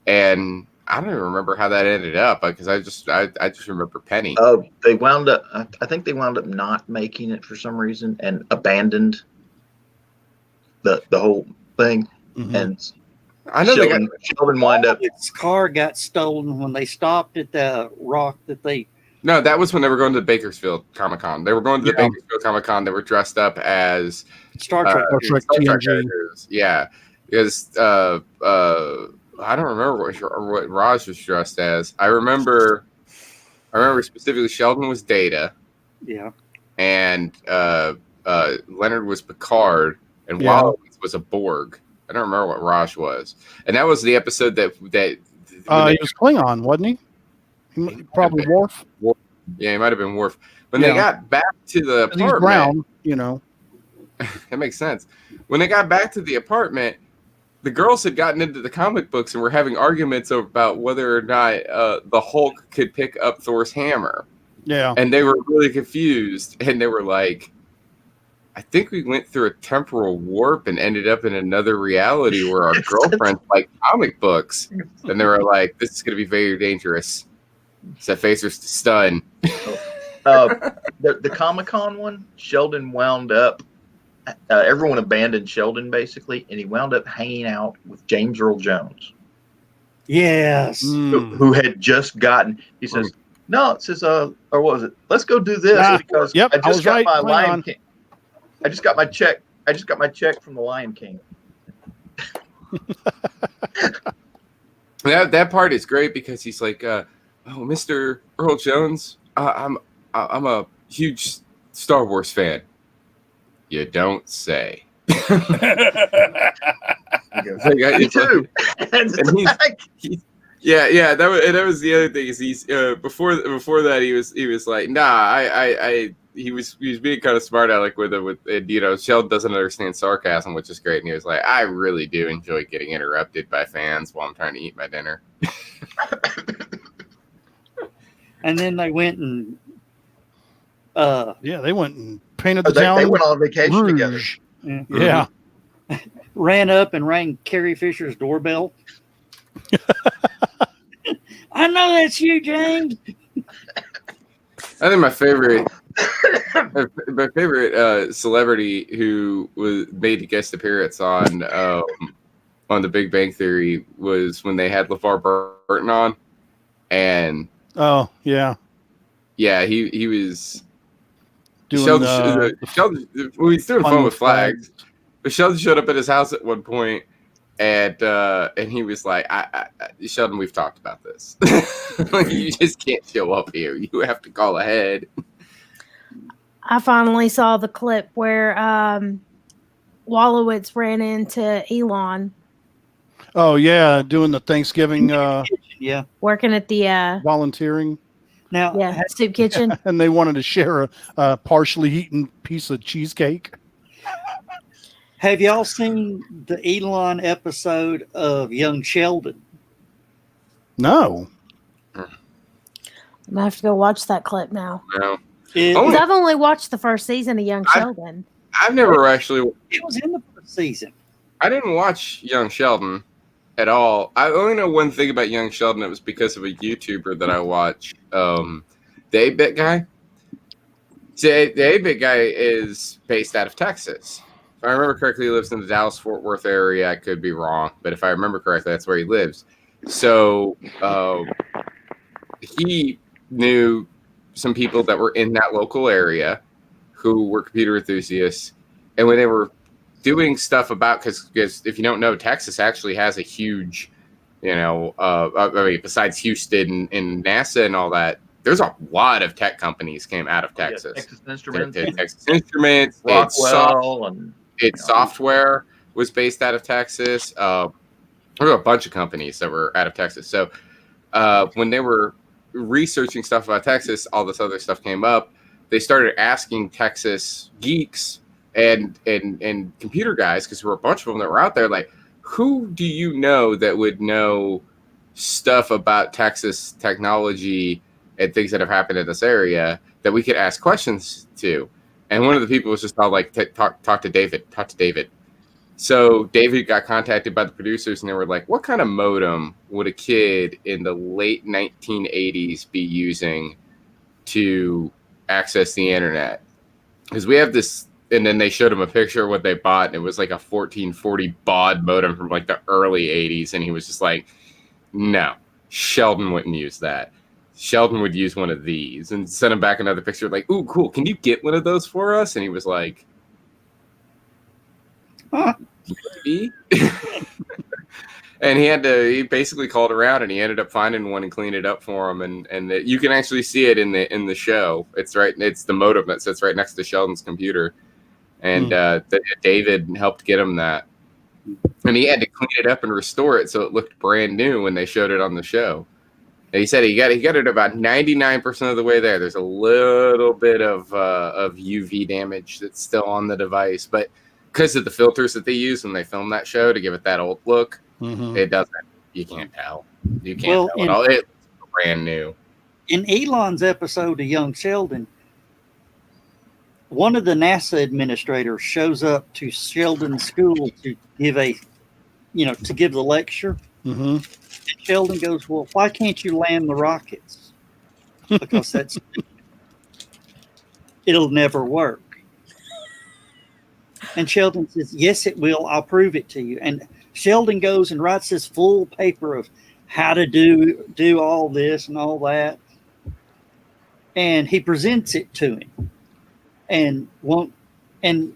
And I don't even remember how that ended up because I just remember Penny. they wound up. I think they wound up not making it for some reason and abandoned the whole thing. Mhm. And I know Sheldon wound up. Its car got stolen when they stopped at the rock that they. No, that was when they were going to the Bakersfield Comic-Con. They were going to the Bakersfield Comic-Con. They were dressed up as Star Trek TNG. characters. Yeah, because I don't remember what Raj was dressed as. I remember specifically Sheldon was Data. Yeah. And Leonard was Picard, and Wallace was a Borg. I don't remember what Raj was. And that was the episode that he was Klingon, wasn't he? Probably Worf. Yeah, he might have been Worf. When they got back to the apartment, he's brown, you know. That makes sense. When they got back to the apartment, the girls had gotten into the comic books and were having arguments about whether or not the Hulk could pick up Thor's hammer. Yeah. And they were really confused. And they were like, I think we went through a temporal warp and ended up in another reality where our girlfriends like comic books. And they were like, this is going to be very dangerous. Set phasers to stun. The Comic-Con one, Sheldon wound up, everyone abandoned Sheldon basically, and he wound up hanging out with James Earl Jones. Yes. Who had just gotten, he says, no, it says, or what was it? Let's go do this because I just got my Lion King. I just got my check. I just got my check from the Lion King. That part is great because he's like, oh, Mr. Earl Jones, I'm a huge Star Wars fan. You don't say. He goes, me too. Yeah. That was the other thing. Is he's before that he was like, nah, he was being kind of smart aleck with it. And, you know, Sheldon doesn't understand sarcasm, which is great. And he was like, I really do enjoy getting interrupted by fans while I'm trying to eat my dinner. And then they went and they went and painted the town. They went on vacation together. Yeah. Ran up and rang Carrie Fisher's doorbell. I know that's you, James. I think my favorite celebrity who made a guest appearance on The Big Bang Theory was when they had LeVar Burton on, and he was doing Sheldon. Well, he's doing fun with flags. But Sheldon showed up at his house at one point, and he was like, Sheldon, we've talked about this. You just can't show up here. You have to call ahead. I finally saw the clip where Wallowitz ran into Elon. Oh, yeah, doing the Thanksgiving. Working at the volunteering. Now, soup kitchen. And they wanted to share a partially eaten piece of cheesecake. Have y'all seen the Elon episode of Young Sheldon? No. I'm gonna have to go watch that clip now. No. I've only watched the first season of Young Sheldon. I've never actually. It was in the first season. I didn't watch Young Sheldon at all. I only know one thing about Young Sheldon. It was because of a YouTuber that I watch, the 8-Bit guy. So the 8-Bit guy is based out of Texas. If I remember correctly, he lives in the Dallas-Fort Worth area. I could be wrong, but if I remember correctly, that's where he lives. So he knew some people that were in that local area who were computer enthusiasts. And when they were doing stuff about, because if you don't know, Texas actually has a huge, besides Houston and NASA and all that, there's a lot of tech companies came out of Texas. Texas Instruments. Texas Instruments. Rockwell. Software was based out of Texas. There were a bunch of companies that were out of Texas. So when they were researching stuff about Texas, all this other stuff came up. They started asking Texas geeks and computer guys, because there were a bunch of them that were out there, like, who do you know that would know stuff about Texas technology and things that have happened in this area that we could ask questions to? And one of the people was just all like, talk to David. So David got contacted by the producers, and they were like, what kind of modem would a kid in the late 1980s be using to access the internet? Because we have this, and then they showed him a picture of what they bought, and it was like a 1440 baud modem from like the early 80s. And he was just like, no, Sheldon wouldn't use that. Sheldon would use one of these, and sent him back another picture like, ooh, cool. Can you get one of those for us? And he was like, maybe. And he basically called around, and he ended up finding one and cleaned it up for him. And you can actually see it in the show. It's the modem that sits right next to Sheldon's computer. And David helped get him that. And he had to clean it up and restore it so it looked brand new when they showed it on the show. And he said he got it about 99% of the way there. There's a little bit of UV damage that's still on the device, but because of the filters that they use when they film that show to give it that old look, Mhm. it doesn't. You can't tell. You can't Well, tell at all. It's brand new. In Elon's episode of Young Sheldon, one of the NASA administrators shows up to Sheldon's school to give the lecture. Mhm. And Sheldon goes, "Well, why can't you land the rockets? Because it'll never work." And Sheldon says, "Yes, it will. I'll prove it to you." And Sheldon goes and writes this full paper of how to do all this and all that. And he presents it to him. And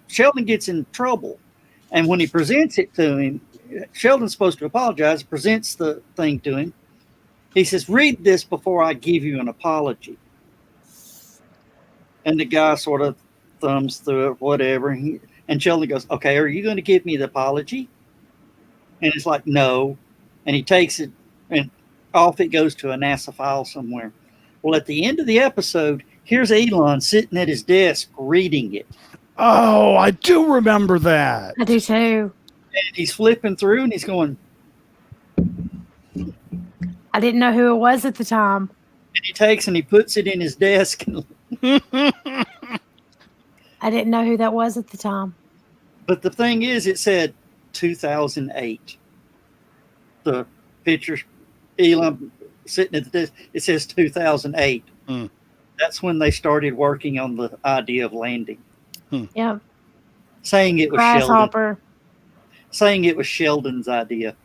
Sheldon gets in trouble. And when he presents it to him, Sheldon's supposed to apologize, presents the thing to him. He says, "Read this before I give you an apology." And the guy sort of thumbs through it, whatever. And Sheldon goes, "Okay, are you going to give me the apology?" And it's like, "No." And he takes it, and off it goes to a NASA file somewhere. Well, at the end of the episode, here's Elon sitting at his desk reading it. Oh, I do remember that. I do too. And he's flipping through and he's going, I didn't know who it was at the time. and he takes and he puts it in his desk. I didn't know who that was at the time. But the thing is, it said 2008. The picture, Elon sitting at the desk, it says 2008. Mm. That's when they started working on the idea of landing. Yeah. Saying it was Sheldon. Grasshopper. Saying it was Sheldon's idea.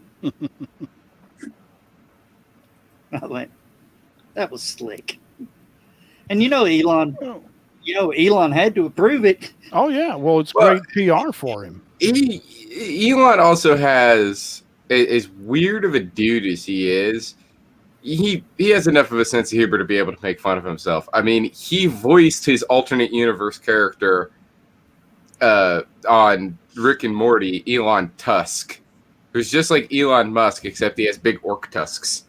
I went, that was slick. And Elon had to approve it. Oh yeah, well it's great PR for him. Elon also has, as weird of a dude as he is, he has enough of a sense of humor to be able to make fun of himself. I mean, he voiced his alternate universe character on Rick and Morty, Elon Tusk, who's just like Elon Musk, except he has big orc tusks.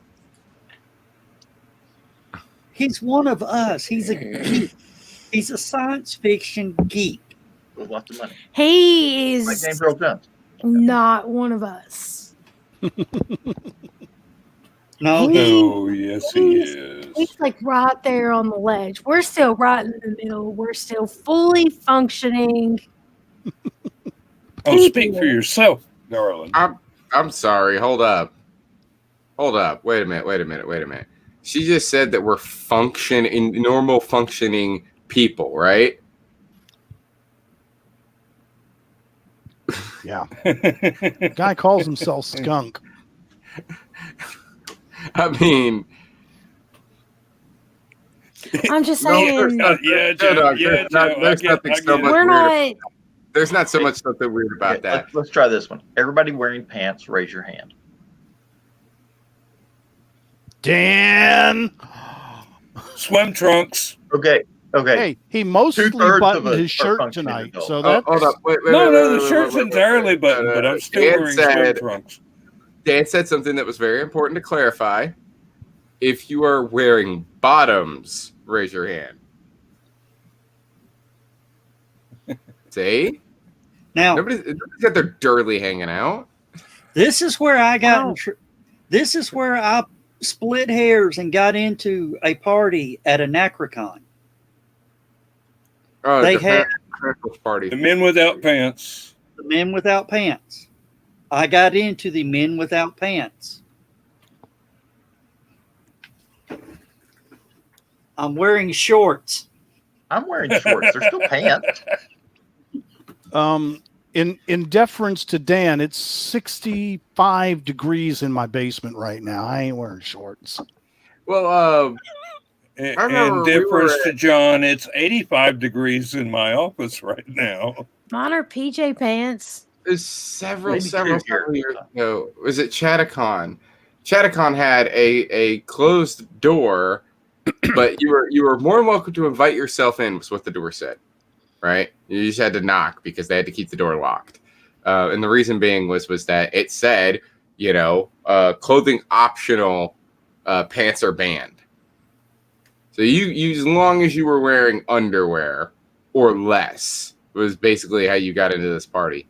He's one of us. He's a geek. He's a science fiction geek. With lots of money. He Like is James Earl Jones. not one of us. No, Oh, yes, he is. He's like right there on the ledge. We're still right in the middle. We're still fully functioning. Oh, speak for yourself, darling. I'm sorry. Hold up. Wait a minute. She just said that we're normal functioning people, right? Yeah. Guy calls himself Skunk. I mean, I'm just no, there's saying. not- Yeah, no, no, Joe, there's not- Joe, there's nothing I so get it. much We're weird. not. There's not so much something weird about Okay, that. let's try this one. Everybody wearing pants, raise your hand. Dan. Swim trunks. Okay. Hey, he mostly Two-thirds of buttoned us his are shirt functioning tonight. adults. So Oh, that's hold up. Wait, No, the wait, shirt's wait, entirely wait. buttoned, but I'm still Dan wearing swim said- trunks. Dan said something that was very important to clarify. If you are wearing bottoms, raise your hand. See? now Nobody's got their dirly hanging out. this is where I got. Wow. This is where I split hairs and got into a party at a Nacrocon. Oh, They the had- Christmas party. The men without pants. The men without pants. I got into the men without pants. I'm wearing shorts. I'm wearing shorts. They're still pants. in deference to Dan, it's 65 degrees in my basement right now. I ain't wearing shorts. Well, And, I remember and we difference were to John, it's 85 degrees in my office right now. Mine are PJ pants. there's several Maybe years here. ago. Was it Chattacon? Chattacon had a closed door, but you were more than welcome to invite yourself in. Was what the door said, right? You just had to knock because they had to keep the door locked. And the reason being was that it said, clothing optional, pants are banned. So you as long as you were wearing underwear or less was basically how you got into this party.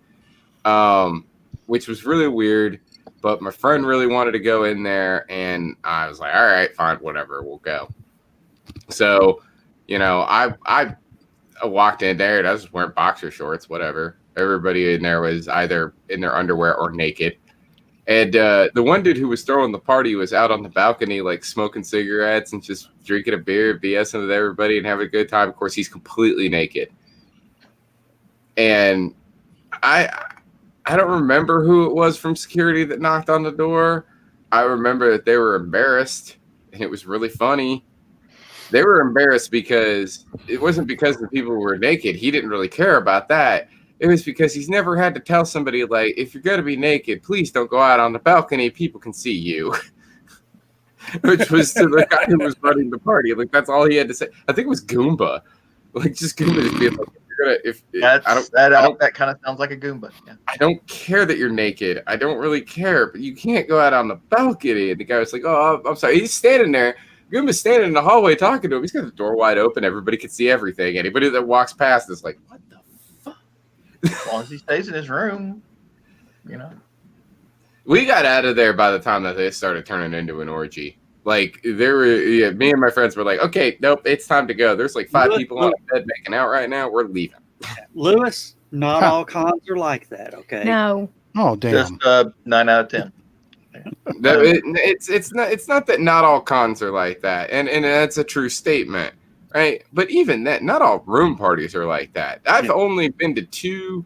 which was really weird. But my friend really wanted to go in there, and I was like, all right, fine, whatever, we'll go. So, I walked in there, and I was just wearing boxer shorts, whatever. Everybody in there was either in their underwear or naked. And the one dude who was throwing the party was out on the balcony, like smoking cigarettes and just drinking a beer, BSing with everybody and having a good time. Of course, he's completely naked. And I don't remember who it was from security that knocked on the door. I remember that they were embarrassed, and it was really funny. They were embarrassed because it wasn't because the people were naked. He didn't really care about that. It was because he's never had to tell somebody, like, if you're going to be naked, please don't go out on the balcony. People can see you. Which was to the guy who was running the party. Like, that's all he had to say. I think it was Goomba. Like, just Goomba just being like, that kind of sounds like a Goomba. Yeah. I don't care that you're naked. I don't really care, but you can't go out on the balcony. And the guy was like, oh, I'm sorry. He's standing there. Goomba's standing in the hallway talking to him. He's got the door wide open. Everybody can see everything. Anybody that walks past is like, what the fuck? As long as he stays in his room, We got out of there by the time that they started turning into an orgy. Like, me and my friends were like, okay, nope, it's time to go. There's like 5 people on the bed making out right now. We're leaving. Lewis, not all cons are like that, okay? No. Oh, damn. Just 9 out of 10. It's not that not all cons are like that, and that's a true statement, right? But even that, not all room parties are like that. I've only been to two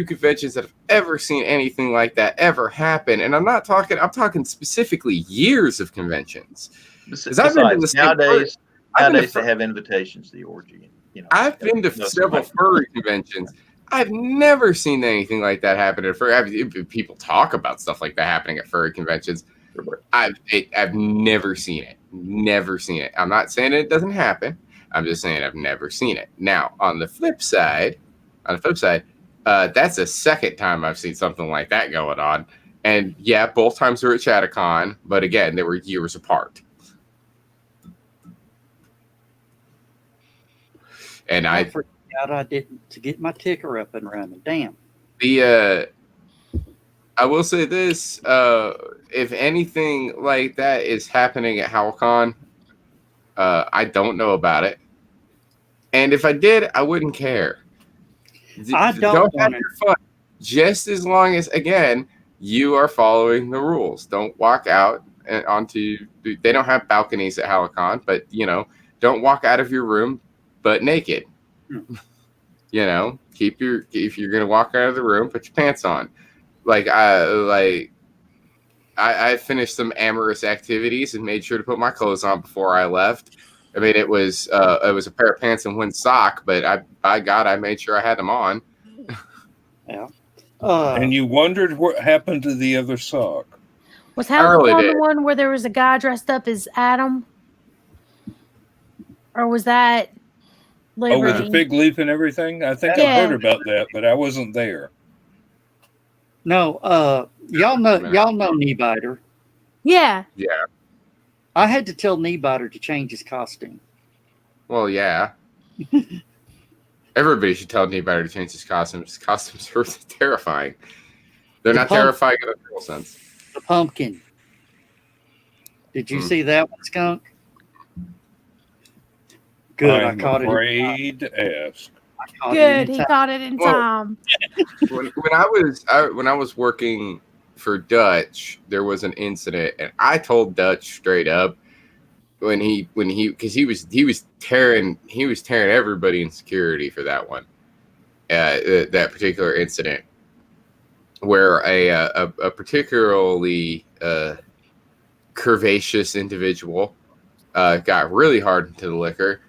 conventions that have ever seen anything like that ever happen, and I'm talking specifically years of conventions. Besides, nowadays they have invitations to the orgy. I've been to several furry conventions. I've never seen anything like that happen at furry. People talk about stuff like that happening at furry conventions. I've never seen it. Never seen it. I'm not saying it doesn't happen. I'm just saying I've never seen it. Now, on the flip side, that's the second time I've seen something like that going on. And yeah, both times were at Chattacon, but again, they were years apart. And I forgot I didn't to get my ticker up and running. Damn. I will say this: if anything like that is happening at HowlCon, I don't know about it, and if I did, I wouldn't care. I don't have your fun, just as long as, again, you are following the rules. Don't walk out onto. They don't have balconies at HowlCon, but don't walk out of your room but naked. If you're gonna walk out of the room, put your pants on. I finished some amorous activities and made sure to put my clothes on before I left. I mean, it was a pair of pants and one sock, but by God, I made sure I had them on. Yeah. And you wondered what happened to the other sock. Was HowlCon the one where there was a guy dressed up as Adam? Or was that Liberty? Oh, with the fig leaf and everything? I think I heard about that, but I wasn't there. No, y'all know Kneebiter. Yeah. Yeah. I had to tell Kneebiter to change his costume. Well, yeah. Everybody should tell Kneebiter to change his costume. His costumes are terrifying. They're not terrifying in a real sense. The pumpkin. Did you see that one, Skunk? Good, I caught it. Afraid to ask. Good, he caught it in time. When I was working for Dutch, there was an incident, and I told Dutch straight up because he was tearing everybody in security for that one, that particular incident, where a particularly curvaceous individual got really hard into the liquor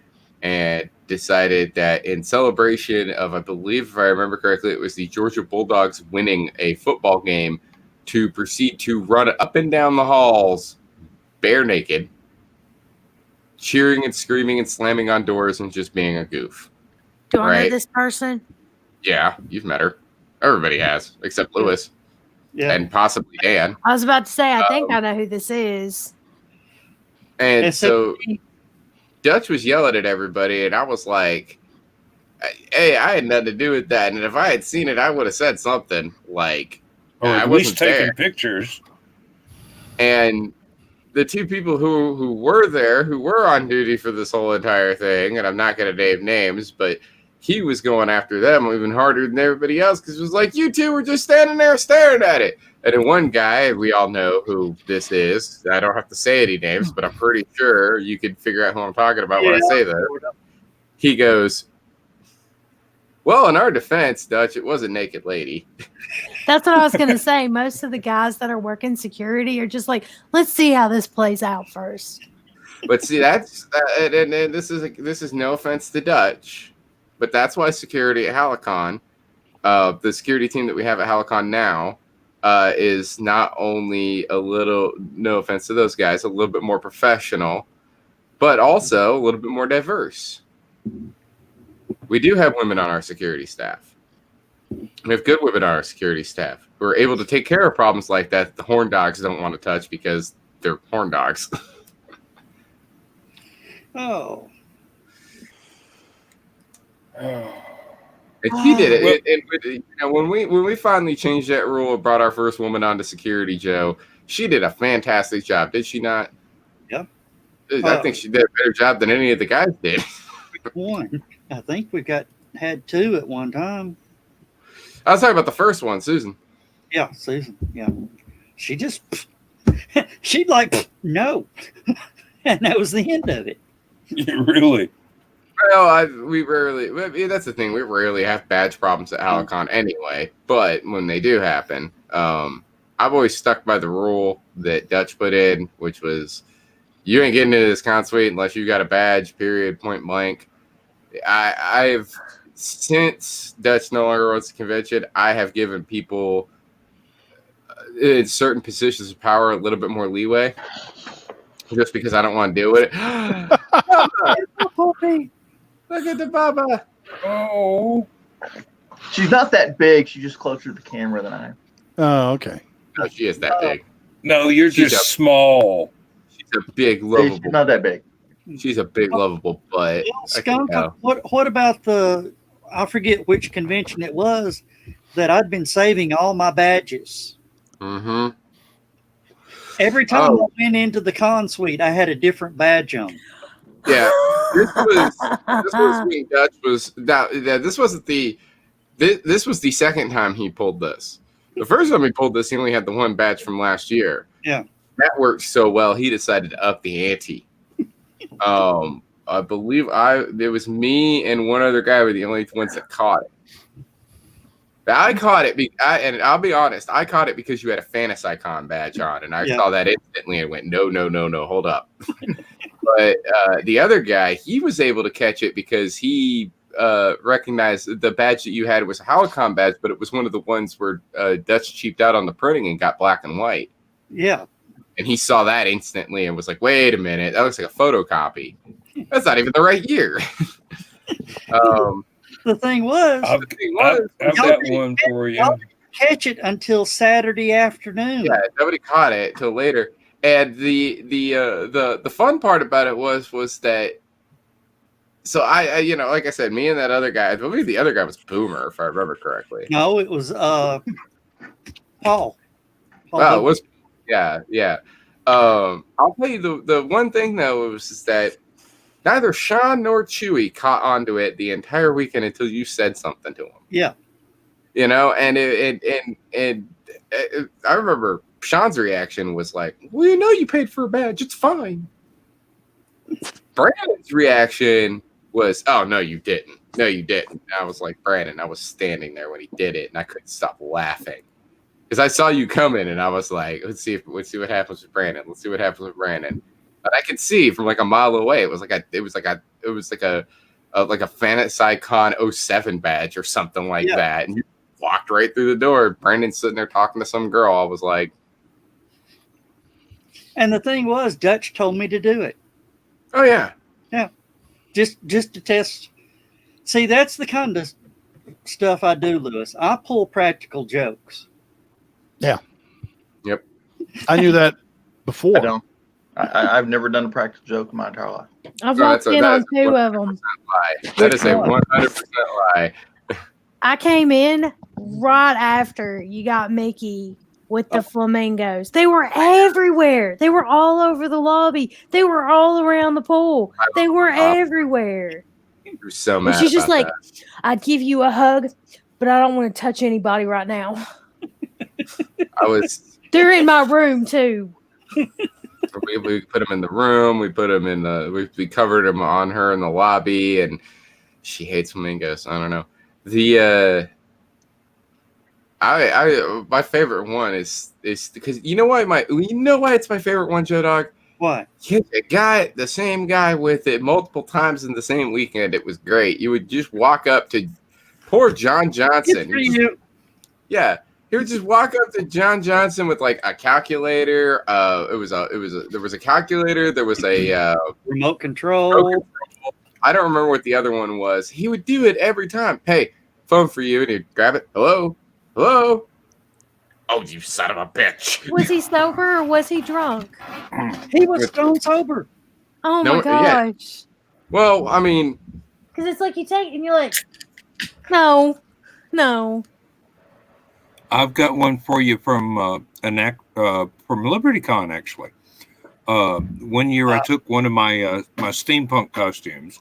and decided that in celebration of, I believe, if I remember correctly, it was the Georgia Bulldogs winning a football game, to proceed to run up and down the halls bare naked, cheering and screaming and slamming on doors and just being a goof. Do I know this person? Yeah, you've met her. Everybody has, except Lewis. Yeah. And possibly Dan. I was about to say, I think I know who this is. And so Dutch was yelling at everybody, and I was like, Hey, I had nothing to do with that, and if I had seen it, I would have said something like, Or I at wasn't least taking there. pictures. And the two people who were there, who were on duty for this whole entire thing, and I'm not going to name names, but he was going after them even harder than everybody else because it was like, you two were just standing there staring at it. And then one guy, we all know who this is. I don't have to say any names, but I'm pretty sure you could figure out who I'm talking about when I say that. He goes, well, in our defense, Dutch, it was a naked lady. That's what I was going to say. Most of the guys that are working security are just like, let's see how this plays out first. But see, that's and this is no offense to Dutch, but that's why security at Halicon, the security team that we have at Halicon now, is not only a little, no offense to those guys, a little bit more professional, but also a little bit more diverse. We do have women on our security staff. We have good women on our security staff who are able to take care of problems like that the horn dogs don't want to touch because they're horn dogs. Oh. And she did it. When we finally changed that rule and brought our first woman onto security, Joe, she did a fantastic job, did she not? Yep. I think she did a better job than any of the guys did. One. I think we had two at one time. I was talking about the first one, Susan. Yeah, Susan. Yeah. She just, she'd like, no. And that was the end of it. Really? Well, we rarely, that's the thing, we rarely have badge problems at Halicon anyway, but when they do happen, I've always stuck by the rule that Dutch put in, which was, you ain't getting into this con suite unless you got a badge, period, point blank. I've, since Dutch no longer runs the convention, I have given people in certain positions of power a little bit more leeway, just because I don't want to deal with it. Look at the Baba. Oh. She's not that big. She's just closer to the camera than I am. Oh, okay. No, she is that big. No, you're She's just small. She's a big, She's lovable. not that big. She's a big, lovable butt. Well, Skunk, what about I forget which convention it was that I'd been saving all my badges. Mm-hmm. Every time I went into the con suite, I had a different badge on. Yeah, this was when Dutch was this wasn't this was the second time he pulled this. The first time he pulled this, he only had the one badge from last year. Yeah, that worked so well, he decided to up the ante. I believe it was me and one other guy were the only ones that caught it. But I caught it, and I'll be honest, I caught it because you had a Fantasicon badge on, and I saw that instantly and went, no, hold up. But the other guy, he was able to catch it because he recognized the badge that you had was a Halicon badge, but it was one of the ones where Dutch cheaped out on the printing and got black and white. Yeah. And he saw that instantly and was like, wait a minute, that looks like a photocopy. That's not even the right year. The thing was, I've got one for you. Y'all didn't catch it until Saturday afternoon. Yeah, nobody caught it till later. And the fun part about it was that. So I like I said, me and that other guy. I believe the other guy was Boomer, if I remember correctly. No, it was Paul. Well, it was. Yeah. I'll tell you the one thing though was that neither Sean nor Chewy caught onto it the entire weekend until you said something to him. Yeah. And I remember Sean's reaction was like, well, you paid for a badge. It's fine. Brandon's reaction was, oh, no, you didn't. No, you didn't. And I was like, Brandon, I was standing there when he did it, and I couldn't stop laughing. Because I saw you coming, and I was like, let's see what happens with Brandon. Let's see what happens with Brandon. But I could see from like a mile away. It was like a Fantasicon 07 badge or something like that. And you walked right through the door. Brandon's sitting there talking to some girl. I was like, and the thing was, Dutch told me to do it. oh yeah. Yeah. Just to test. See, that's the kind of stuff I do, Lewis. I pull practical jokes. Yeah. Yep. I knew that before. I don't. I've never done a practical joke in my entire life. I've No, walked in that on is 2 of them. lie. That is a 100% lie. I came in right after you got Mickey with the flamingos. They were everywhere. They were all over the lobby. They were all around the pool. They were everywhere. You're so And mad she's just about like, that. I'd give you a hug, but I don't want to touch anybody right now. I was. They're in my room too. We put him in the room. We put him in the. We covered him on her in the lobby, and she hates flamingos. I don't know. My favorite one is because you know why it's my favorite one, Joe Dog. Why? Yeah, the same guy with it multiple times in the same weekend. It was great. You would just walk up to poor John Johnson. Yeah, he would just walk up to John Johnson with like a calculator. There was a calculator. There was a remote control. I don't remember what the other one was. He would do it every time. Hey, phone for you, and he'd grab it. Hello. Oh, you son of a bitch! Was he sober or was he drunk? He was stone sober. Oh my gosh! Yeah. Well, I mean, because it's like you take it and you're like, no. I've got one for you from LibertyCon actually. 1 year I took one of my my steampunk costumes,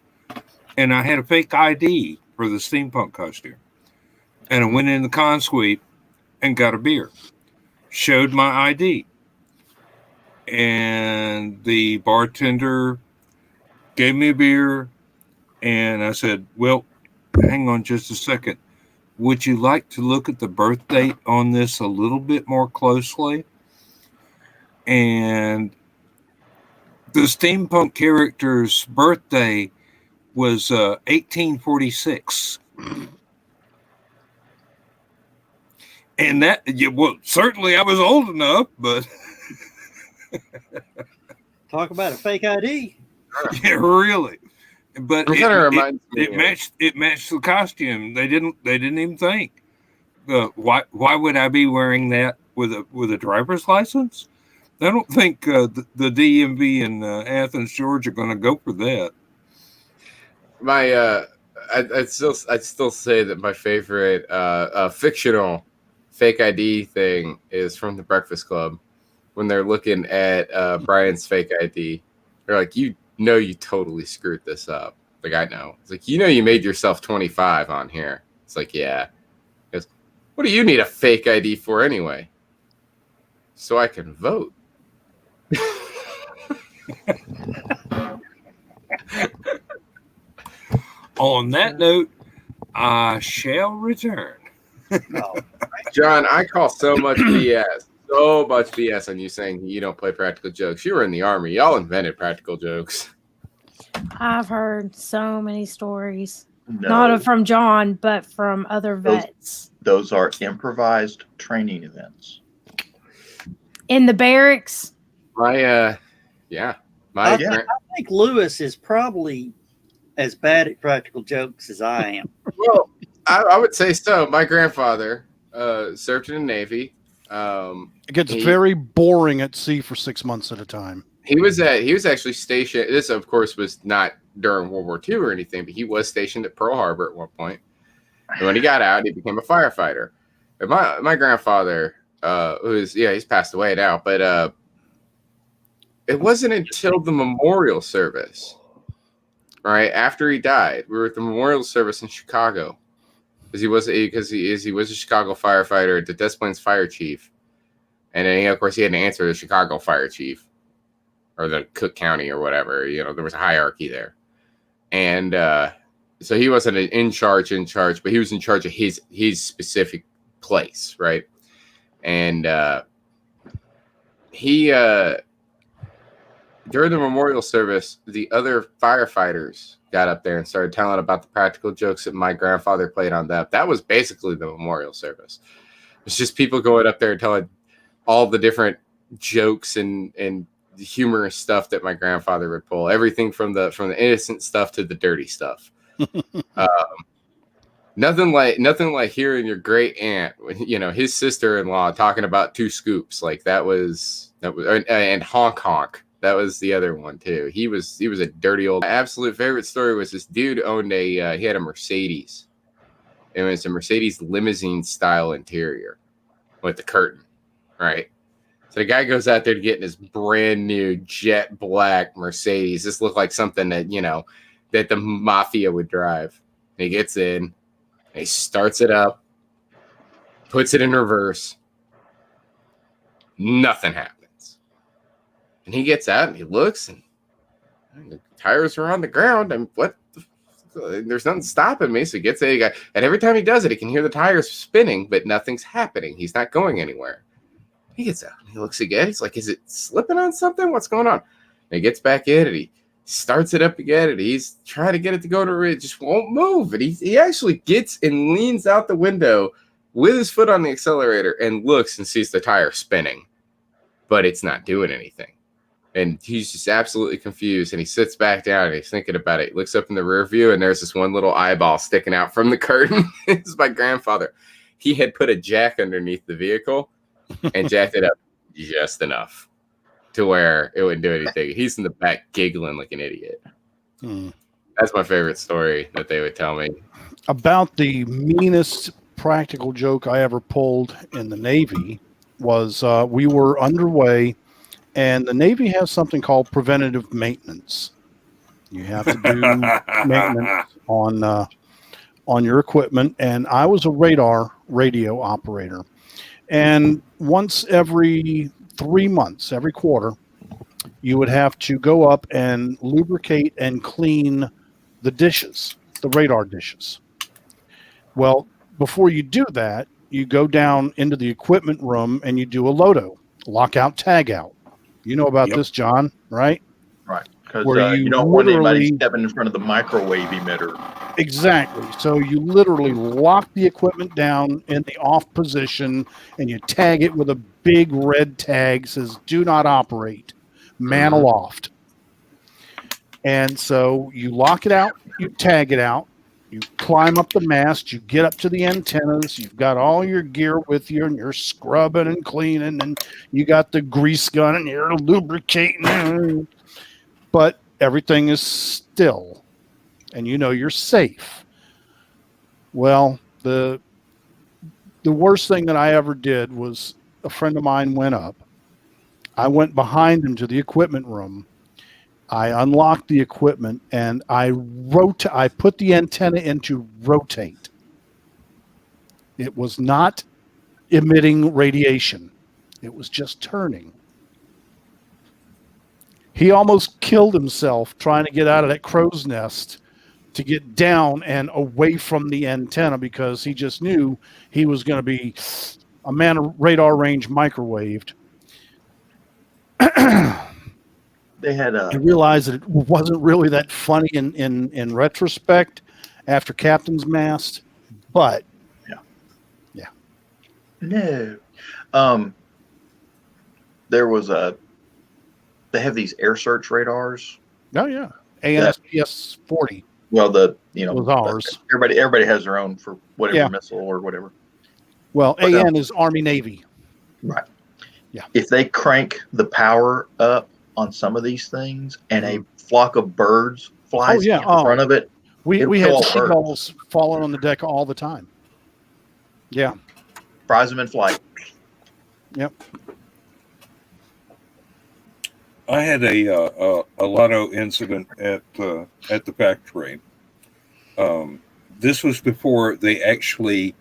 and I had a fake ID for the steampunk costume, and I went in the con suite and got a beer. Showed my ID, and the bartender gave me a beer, and I said, "Well, hang on just a second. Would you like to look at the birth date on this a little bit more closely?" And the steampunk character's birthday was 1846. And that, well, certainly I was old enough, but talk about a fake ID. Yeah, really. But it matched the costume. They didn't even think. Why would I be wearing that with a driver's license? I don't think the DMV in Athens, Georgia, are going to go for that. I'd still say that my favorite fictional fake ID thing is from the Breakfast Club when they're looking at Brian's fake ID. They're like, you totally screwed this up. Like, I know. It's like, you made yourself 25 on here. It's like, yeah. He goes, what do you need a fake ID for anyway? So I can vote. On that note, I shall return. John, I call so much BS on you saying you don't play practical jokes. You were in the Army. Y'all invented practical jokes. I've heard so many stories. Not from John, but from other vets. Those are improvised training events. In the barracks? I think Lewis is probably as bad at practical jokes as I am. Well, I would say so. My grandfather served in the Navy. It gets very boring at sea for 6 months at a time. He was actually stationed. This, of course, was not during World War II or anything, but he was stationed at Pearl Harbor at one point. And when he got out, he became a firefighter. And my grandfather, he's passed away now, but it wasn't until the memorial service, right after he died, we were at the memorial service in Chicago, because he was a Chicago firefighter, the Des Plaines fire chief, and then of course he had to answer the Chicago fire chief or the Cook County or whatever. There was a hierarchy there, and so he wasn't in charge, but he was in charge of his specific place, right? And he during the memorial service, the other firefighters got up there and started telling about the practical jokes that my grandfather played on them. That was basically the memorial service. It's just people going up there and telling all the different jokes and humorous stuff that my grandfather would pull. Everything from the innocent stuff to the dirty stuff. Nothing like hearing your great aunt, his sister-in-law talking about two scoops. Like that was and honk honk. That was the other one too. He was a dirty old. My absolute favorite story was this dude owned he had a Mercedes. It was a Mercedes limousine style interior with the curtain, right? So the guy goes out there to get in his brand new jet black Mercedes. This looked like something that, that the mafia would drive. And he gets in, and he starts it up, puts it in reverse. Nothing happens. And he gets out and he looks, and the tires are on the ground. And what? There's nothing stopping me. So he gets it. And every time he does it, he can hear the tires spinning, but nothing's happening. He's not going anywhere. He gets out and he looks again. He's like, is it slipping on something? What's going on? And he gets back in and he starts it up again. And he's trying to get it to go to it. Just won't move. And he actually gets and leans out the window with his foot on the accelerator and looks and sees the tire spinning, but it's not doing anything. And he's just absolutely confused. And he sits back down and he's thinking about it. He looks up in the rear view and there's this one little eyeball sticking out from the curtain. It's my grandfather. He had put a jack underneath the vehicle and jacked it up just enough to where it wouldn't do anything. He's in the back giggling like an idiot. That's my favorite story that they would tell me. About the meanest practical joke I ever pulled in the Navy was we were underway, and the Navy has something called preventative maintenance. You have to do maintenance on your equipment, and I was a radio operator. And once every 3 months, every quarter, you would have to go up and lubricate and clean the dishes, the radar dishes. Well, before you do that, you go down into the equipment room and you do a LOTO, lockout, tag out. You know about this, John, right? Right. Because you don't want anybody stepping in front of the microwave emitter. Exactly. So you literally lock the equipment down in the off position and you tag it with a big red tag says do not operate, man aloft. And so you lock it out, you tag it out, you climb up the mast, you get up to the antennas, you've got all your gear with you and you're scrubbing and cleaning and you got the grease gun and you're lubricating. But everything is still, and you're safe. Well, the worst thing that I ever did was a friend of mine went up. I went behind him to the equipment room. I unlocked the equipment and I put the antenna into rotate. It was not emitting radiation. It was just turning. He almost killed himself trying to get out of that crow's nest to get down and away from the antenna because he just knew he was going to be a man of radar range microwaved. They had I realized that it wasn't really that funny in retrospect after Captain's Mast, but no. There was they have these air search radars. Oh yeah, ANSPS 40. Well, was ours. Everybody has their own for whatever missile or whatever. Well, but, AN is Army Navy. Right. Yeah. If they crank the power up on some of these things and a flock of birds flies in front of it, we had seagulls falling on the deck all the time. Yeah. Prize them in flight. Yep. I had a lotto incident at the factory. This was before they actually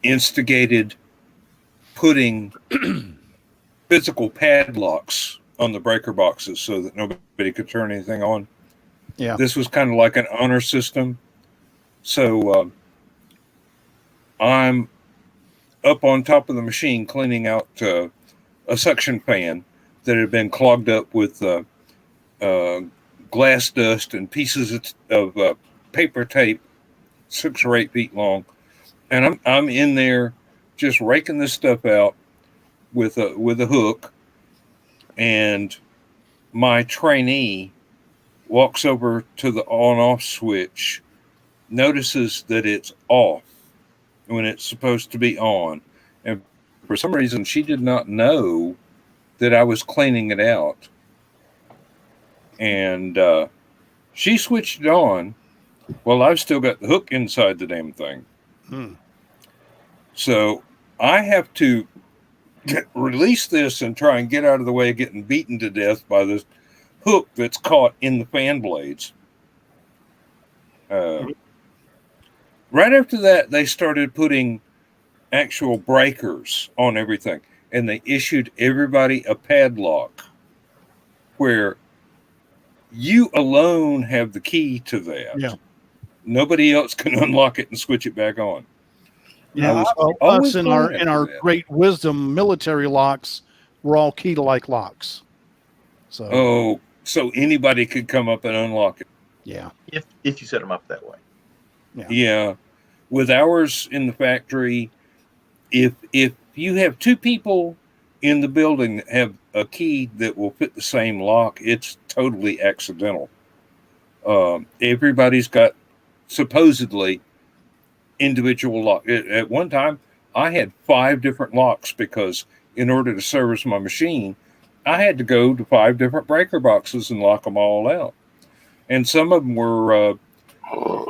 instigated putting physical padlocks on the breaker boxes so that nobody could turn anything on. Yeah. This was kind of like an honor system. So I'm up on top of the machine cleaning out a suction fan that had been clogged up with glass dust and pieces of paper tape, 6 or 8 feet long, and I'm in there just raking this stuff out with a hook, and my trainee walks over to the on-off switch, notices that it's off when it's supposed to be on, and for some reason she did not know that I was cleaning it out. And she switched it on. Well, I've still got the hook inside the damn thing. So I have to release this and try and get out of the way of getting beaten to death by this hook that's caught in the fan blades. Right after that, they started putting actual breakers on everything, and they issued everybody a padlock where you alone have the key to that. Yeah. Nobody else can unlock it and switch it back on. Yeah, Us in our that. great wisdom, military locks were all key to like locks. So So anybody could come up and unlock it. yeah. If you set them up that way. Yeah. With ours in the factory, if you have two people in the building that have a key that will fit the same lock, it's totally accidental. Everybody's got supposedly individual lock. At one time, I had 5 different locks because in order to service my machine, I had to go to 5 different breaker boxes and lock them all out. And some of them were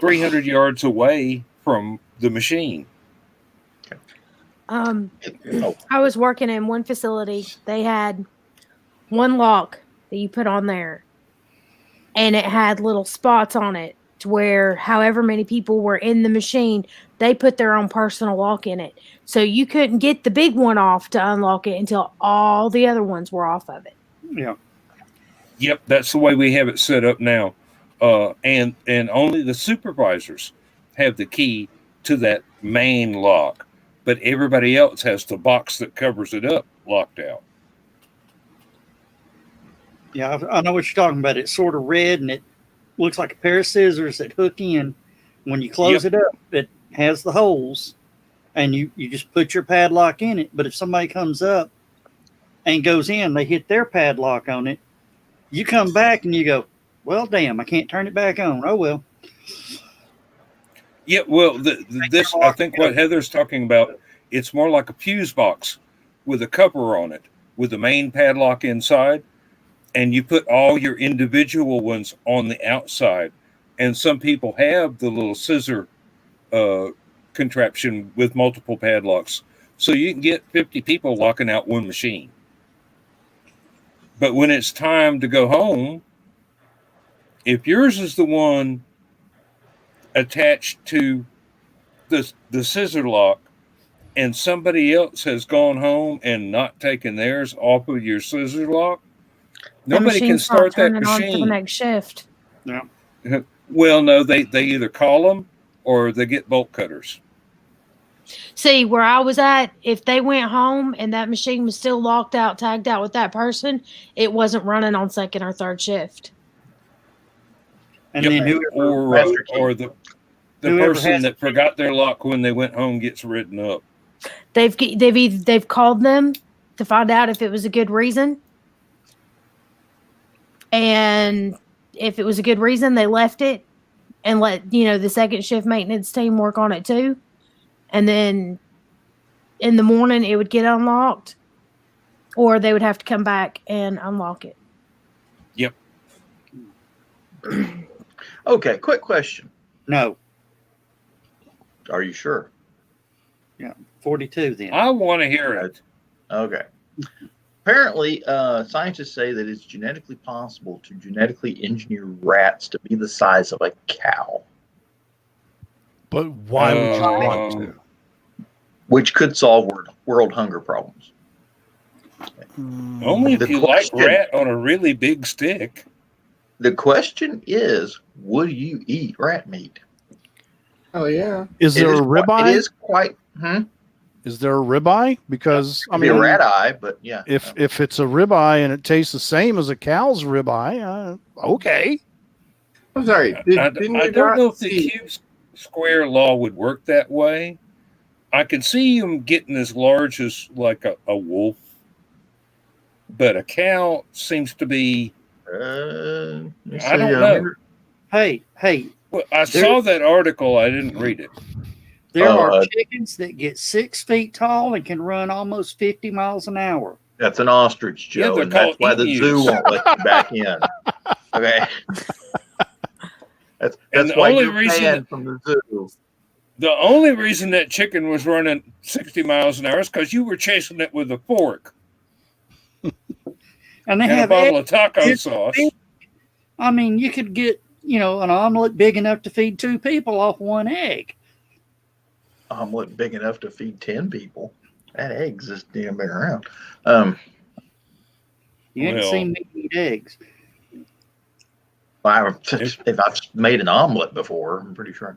300 yards away from the machine. I was working in one facility. They had one lock that you put on there, and it had little spots on it to where however many people were in the machine, they put their own personal lock in it. So you couldn't get the big one off to unlock it until all the other ones were off of it. yeah. Yep, that's the way we have it set up now. And only the supervisors have the key to that main lock, but everybody else has the box that covers it up locked out. Yeah, I know what you're talking about. It's sort of red and it looks like a pair of scissors that hook in. When you close it up, it has the holes and you just put your padlock in it. But if somebody comes up and goes in, they hit their padlock on it. You come back and you go, well, damn, I can't turn it back on. Oh, well. Yeah, well, this I think what Heather's talking about, it's more like a fuse box with a cover on it, with the main padlock inside, and you put all your individual ones on the outside. And some people have the little scissor contraption with multiple padlocks, so you can get 50 people locking out one machine. But when it's time to go home, if yours is the one attached to the scissor lock and somebody else has gone home and not taken theirs off of your scissor lock, nobody can start that machine. On for the next shift. Yeah. Well, no, they either call them or they get bolt cutters. See, where I was at, if they went home and that machine was still locked out, tagged out with that person, it wasn't running on second or third shift. And then or the person that forgot their lock when they went home gets written up. They've called them to find out if it was a good reason, and if it was a good reason, they left it and let the second shift maintenance team work on it too. And then in the morning it would get unlocked, or they would have to come back and unlock it. Yep. Okay, quick question. No. Are you sure? Yeah, 42 then. I want to hear it. Okay. Apparently, scientists say that it's genetically possible to genetically engineer rats to be the size of a cow. But why would you want to? Which could solve world hunger problems. Only if you like rat on a really big stick. The question is, would you eat rat meat? Oh, yeah. Is there a ribeye? It is quite... Is there a ribeye? Because I mean, a rat eye, but yeah. If it's a ribeye and it tastes the same as a cow's ribeye, okay. I'm sorry. I don't know if the cube square law would work that way. I could see him getting as large as like a wolf, but a cow seems to be. I don't know. Hey. Well, I saw that article. I didn't read it. There are chickens that get 6 feet tall and can run almost 50 miles an hour. That's an ostrich, Joe, and that's why the zoo won't let you back in. Okay. That's And the why only you're reason- banned from the zoo. The only reason that chicken was running 60 miles an hour is because you were chasing it with a fork And they and a have bottle of taco eggs. sauce. I mean, you could get, an omelet big enough to feed 2 people off 1 egg. Omelet big enough to feed 10 people. That egg's just damn big around. You ain't Well- seen me eat eggs. If I've made an omelet before, I'm pretty sure.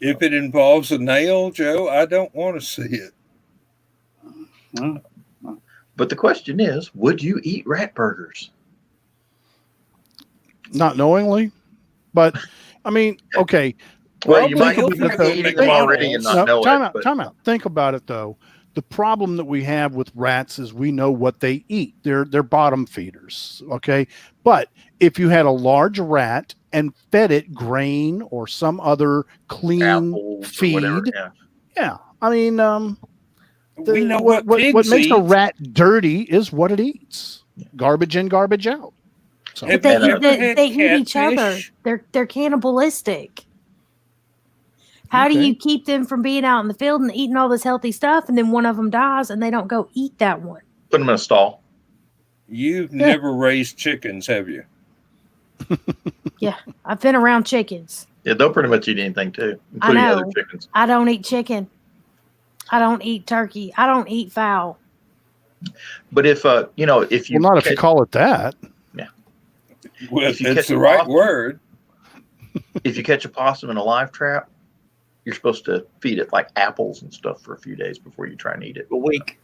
If it involves a nail, Joe, I don't want to see it. Well, But the question is, would you eat rat burgers? Not knowingly, but I mean, okay. Well, you Well, might you'll be never eating go them already and not know time it. out, But time out. Think about it though. The problem that we have with rats is we know what they eat. They're bottom feeders. Okay. But if you had a large rat and fed it grain or some other clean apples or feed, whatever. Yeah. I mean, We know what pigs makes a eat. rat dirty is what it eats. Garbage in, garbage out. So Have They, you ever had they eat each other. catfish? They're cannibalistic. How do Okay. you keep them from being out in the field and eating all this healthy stuff, and then one of them dies and they don't go eat that one? Put them in a stall. You've never raised chickens, have you? I've been around chickens. Yeah, they'll pretty much eat anything too, including other know. chickens. I don't eat chicken. I don't eat turkey. I don't eat fowl. But if if you well, not if you call it that. Well, If you it's catch the a right possum- word. if you catch a possum in a live trap, you're supposed to feed it like apples and stuff for a few days before you try and eat it. a week.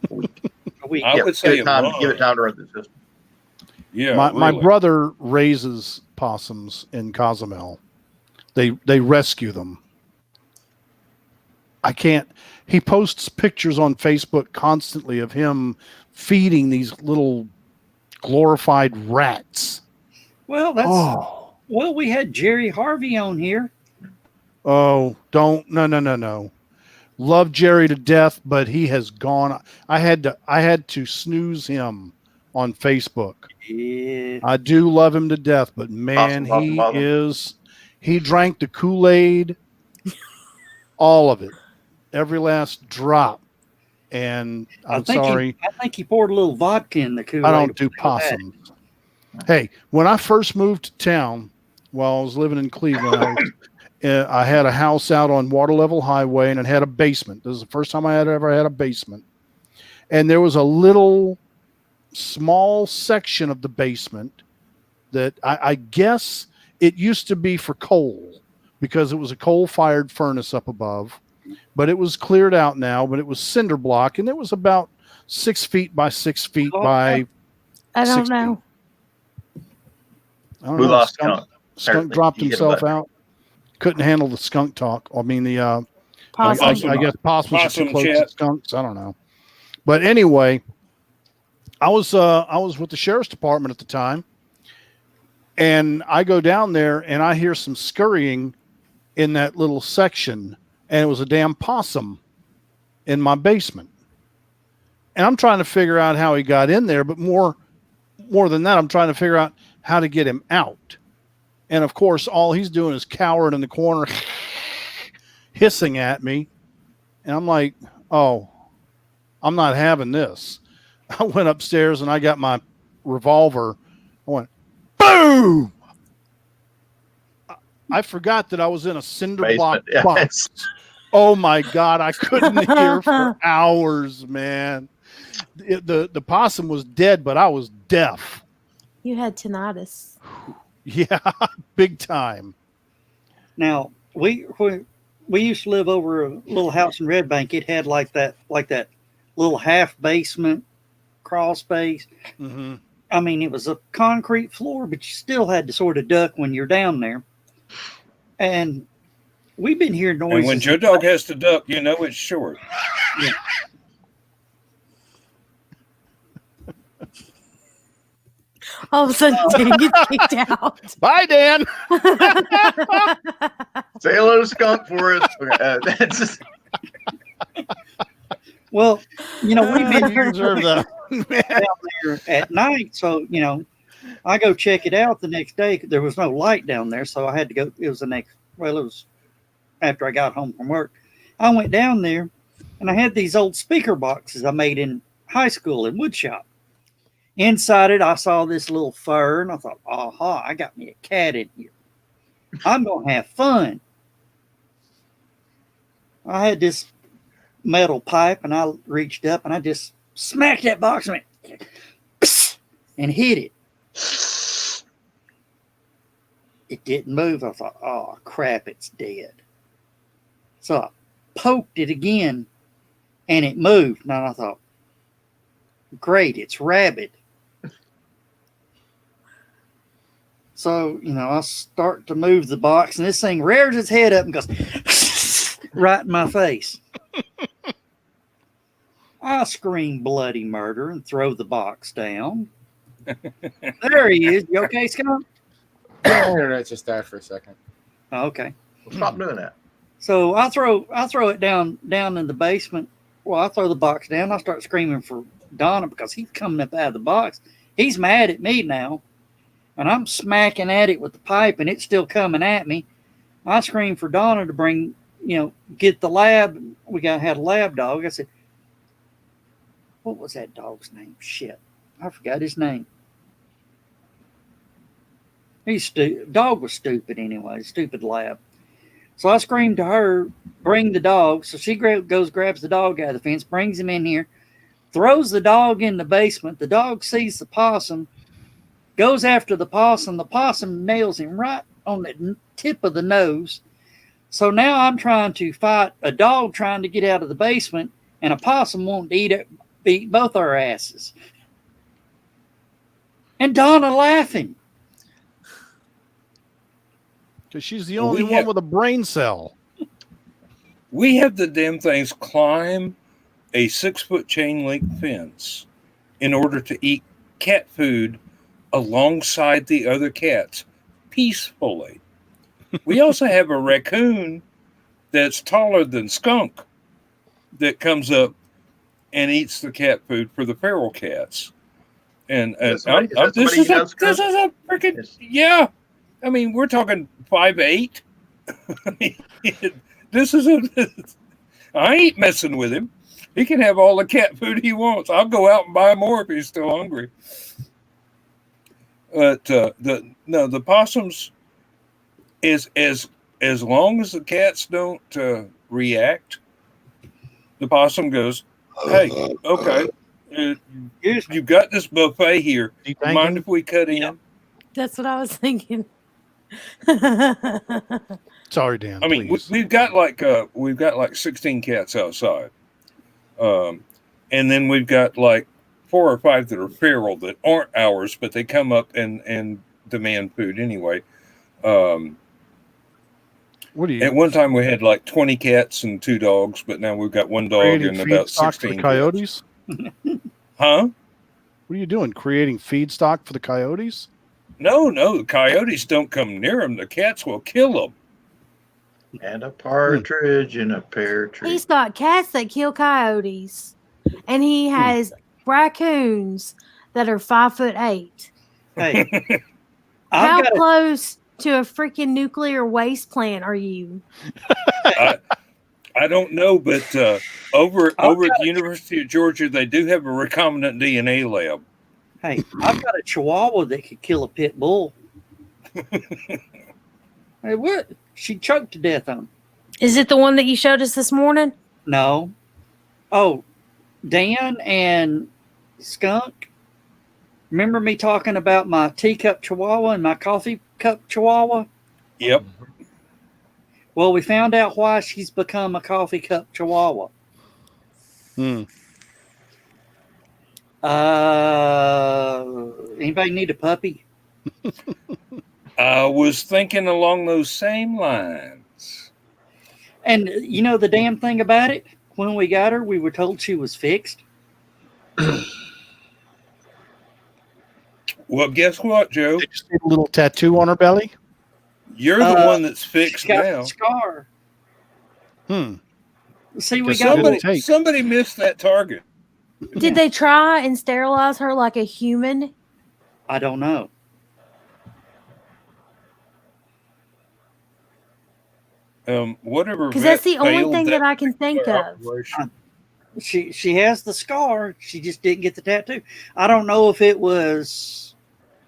A week. A week. I would say give it time, a month. give it time to run through the system. Yeah, my really. brother raises possums in Cozumel. They rescue them. I can't. He posts pictures on Facebook constantly of him feeding these little glorified rats. Well, that's Oh, we had Jerry Harvey on here. oh, don't no. Love Jerry to death, but he has gone. I had to snooze him on Facebook. Yeah. I do love him to death, but man, Awesome. he drank the Kool-Aid, all of it, every last drop. And I'm sorry, I think he poured a little vodka in the Kool-Aid. I don't do possums. Hey, when I first moved to town, while I was living in Cleveland, I had a house out on Water Level Highway, and it had a basement. This is the first time I had ever had a basement. And there was a little small section of the basement that I guess it used to be for coal because it was a coal-fired furnace up above, but it was cleared out now. But it was cinder block, and it was about 6 feet by 6 feet by. I don't 6 know. I don't We know. lost Skunk Apparently, dropped he hit a himself button. out. Couldn't handle the skunk talk. I mean, I Possum. guess possums are too Possum close chat. to skunks. I don't know. But anyway, I was with the sheriff's department at the time, and I go down there and I hear some scurrying in that little section, and it was a damn possum in my basement. And I'm trying to figure out how he got in there, but more than that, I'm trying to figure out how to get him out. And of course, all he's doing is cowering in the corner, hissing at me. And I'm like, oh, I'm not having this. I went upstairs and I got my revolver. I went, boom! I forgot that I was in a cinder block Basement. Yeah, box. Oh my God, I couldn't hear for hours, man. The possum was dead, but I was deaf. You had tinnitus. Yeah, big time. Now we used to live over a little house in Red Bank. It had like that little half basement crawl space. Mm-hmm. I mean, it was a concrete floor, but you still had to sort of duck when you're down there. And we've been hearing noises. And when your dog has to duck, you know it's short. All of a sudden, Dan gets kicked out. Bye, Dan. Say hello to skunk for us. Okay, that's just, Well, we've been You deserve that. down there at night, so I go check it out the next day. There was no light down there, so I had to go. It was it was after I got home from work. I went down there, and I had these old speaker boxes I made in high school in woodshop. Inside it, I saw this little fur, and I thought, aha, I got me a cat in here. I'm going to have fun. I had this metal pipe, and I reached up, and I just smacked that box and went, and hit it. It didn't move. I thought, oh, crap, it's dead. So I poked it again, and it moved. And I thought, great, it's rabid. So, I start to move the box, and this thing rears its head up and goes right in my face. I scream bloody murder and throw the box down. There he is. You okay, Scott? The internet just died for a second. Oh, okay. Well, stop doing that. So I throw it down in the basement. Well, I throw the box down. I start screaming for Donna because he's coming up out of the box. He's mad at me now. And I'm smacking at it with the pipe, and it's still coming at me. I scream for Donna to bring, get the lab. We had a lab dog. I said, what was that dog's name? Shit. I forgot his name. Dog was stupid anyway, stupid lab. So I screamed to her, bring the dog. So she grabs the dog out of the fence, brings him in here, throws the dog in the basement. The dog sees the possum, goes after the possum. The possum nails him right on the tip of the nose. So now I'm trying to fight a dog trying to get out of the basement, and a possum wanting to beat both our asses. And Donna laughing. Because she's the only one with a brain cell. We have the damn things climb a 6-foot chain link fence in order to eat cat food alongside the other cats peacefully. We also have a raccoon that's taller than Skunk that comes up and eats the cat food for the feral cats. And this is a freaking, yeah. I mean, we're talking 5'8". I ain't messing with him. He can have all the cat food he wants. I'll go out and buy more if he's still hungry. But the possums, as long as the cats don't react, the possum goes, hey, okay, you got this buffet here. Mind if we cut in? That's what I was thinking. Sorry, Dan. I mean, we've got like 16 cats outside, and then we've got like 4 or 5 that are feral that aren't ours, but they come up and demand food anyway. At one time we had like 20 cats and 2 dogs, but now we've got 1 dog and about 16 coyotes. Huh? What are you doing? Creating feedstock for the coyotes? No, the coyotes don't come near them. The cats will kill them. And a partridge in a pear tree. He's got cats that kill coyotes, and he has raccoons that are 5'8". Hey, how close to a freaking nuclear waste plant are you? I don't know, but over at the University of Georgia, they do have a recombinant DNA lab. Hey, I've got a Chihuahua that could kill a pit bull. Hey, what? She choked to death on him. Is it the one that you showed us this morning? No. Oh, Dan and Skunk. Remember me talking about my teacup Chihuahua and my coffee cup Chihuahua? Yep. Well, we found out why she's become a coffee cup Chihuahua. Anybody need a puppy? I was thinking along those same lines. And you know the damn thing about it? When we got her, we were told she was fixed. Well, guess what, Joe? Did you see a little tattoo on her belly? You're the one that's fixed she got now. A scar. See, we Guess got somebody missed that target. Did they try and sterilize her like a human? I don't know. Whatever. Because that's the only failed thing that I can think particular of. operation. She has the scar. She just didn't get the tattoo. I don't know if it was.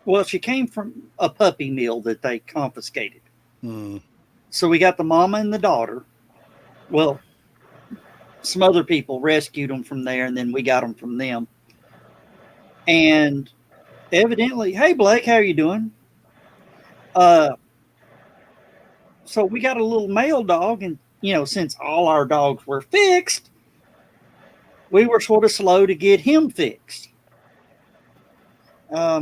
Well, she came from a puppy mill that they confiscated. Hmm. So we got the mama and the daughter. Well, some other people rescued them from there, and then we got them from them. And evidently, hey Blake, how you doing? So we got a little male dog, and since all our dogs were fixed, we were sort of slow to get him fixed. A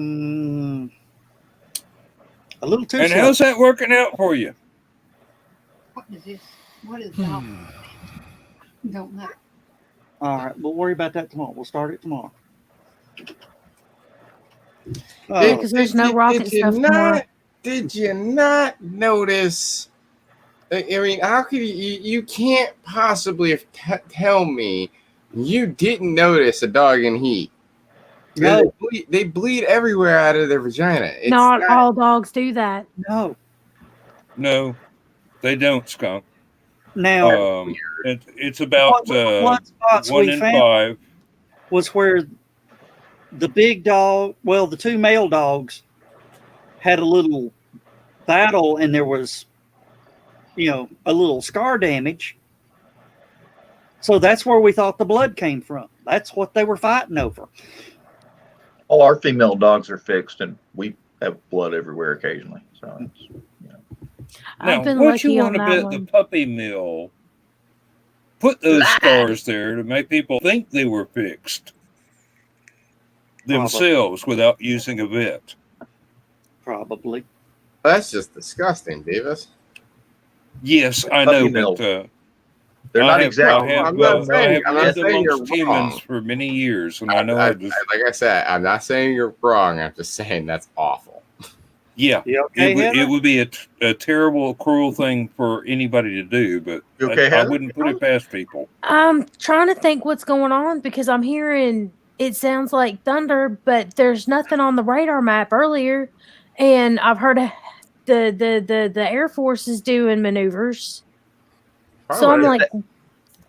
little too And slow. how's that working out for you? What is this? What is that? Don't know. All right, we'll worry about that tomorrow. We'll start it tomorrow. Because there's no rocket stuff tomorrow. Did you not notice? I mean, how could you can't possibly tell me you didn't notice a dog in heat. No. They bleed everywhere out of their vagina. It's Not all dogs do that. No. No, they don't, Skunk. Now, It's about one spots 1 we in found 5. was where the big dog, well, the two male dogs had a little battle, and there was, a little scar damage. So that's where we thought the blood came from. That's what they were fighting over. All our female dogs are fixed, and we have blood everywhere occasionally. So it's, Now, I've been what you lucky want on to that bet the one. puppy mill put those scars there to make people think they were fixed themselves without using a vet? Probably. That's just disgusting, Davis. Yes, I Puppy know, mill. but They're not I exactly. have I'm not saying lived you're amongst humans wrong. for many years, and I know like I said, I'm not saying you're wrong. I'm just saying that's awful. yeah, You okay, it Heather? would be a terrible, cruel thing for anybody to do, but You okay, I Heather? wouldn't put it past people. I'm trying to think what's going on because I'm hearing it sounds like thunder, but there's nothing on the radar map earlier, and I've heard the Air Force is doing maneuvers. So I'm like,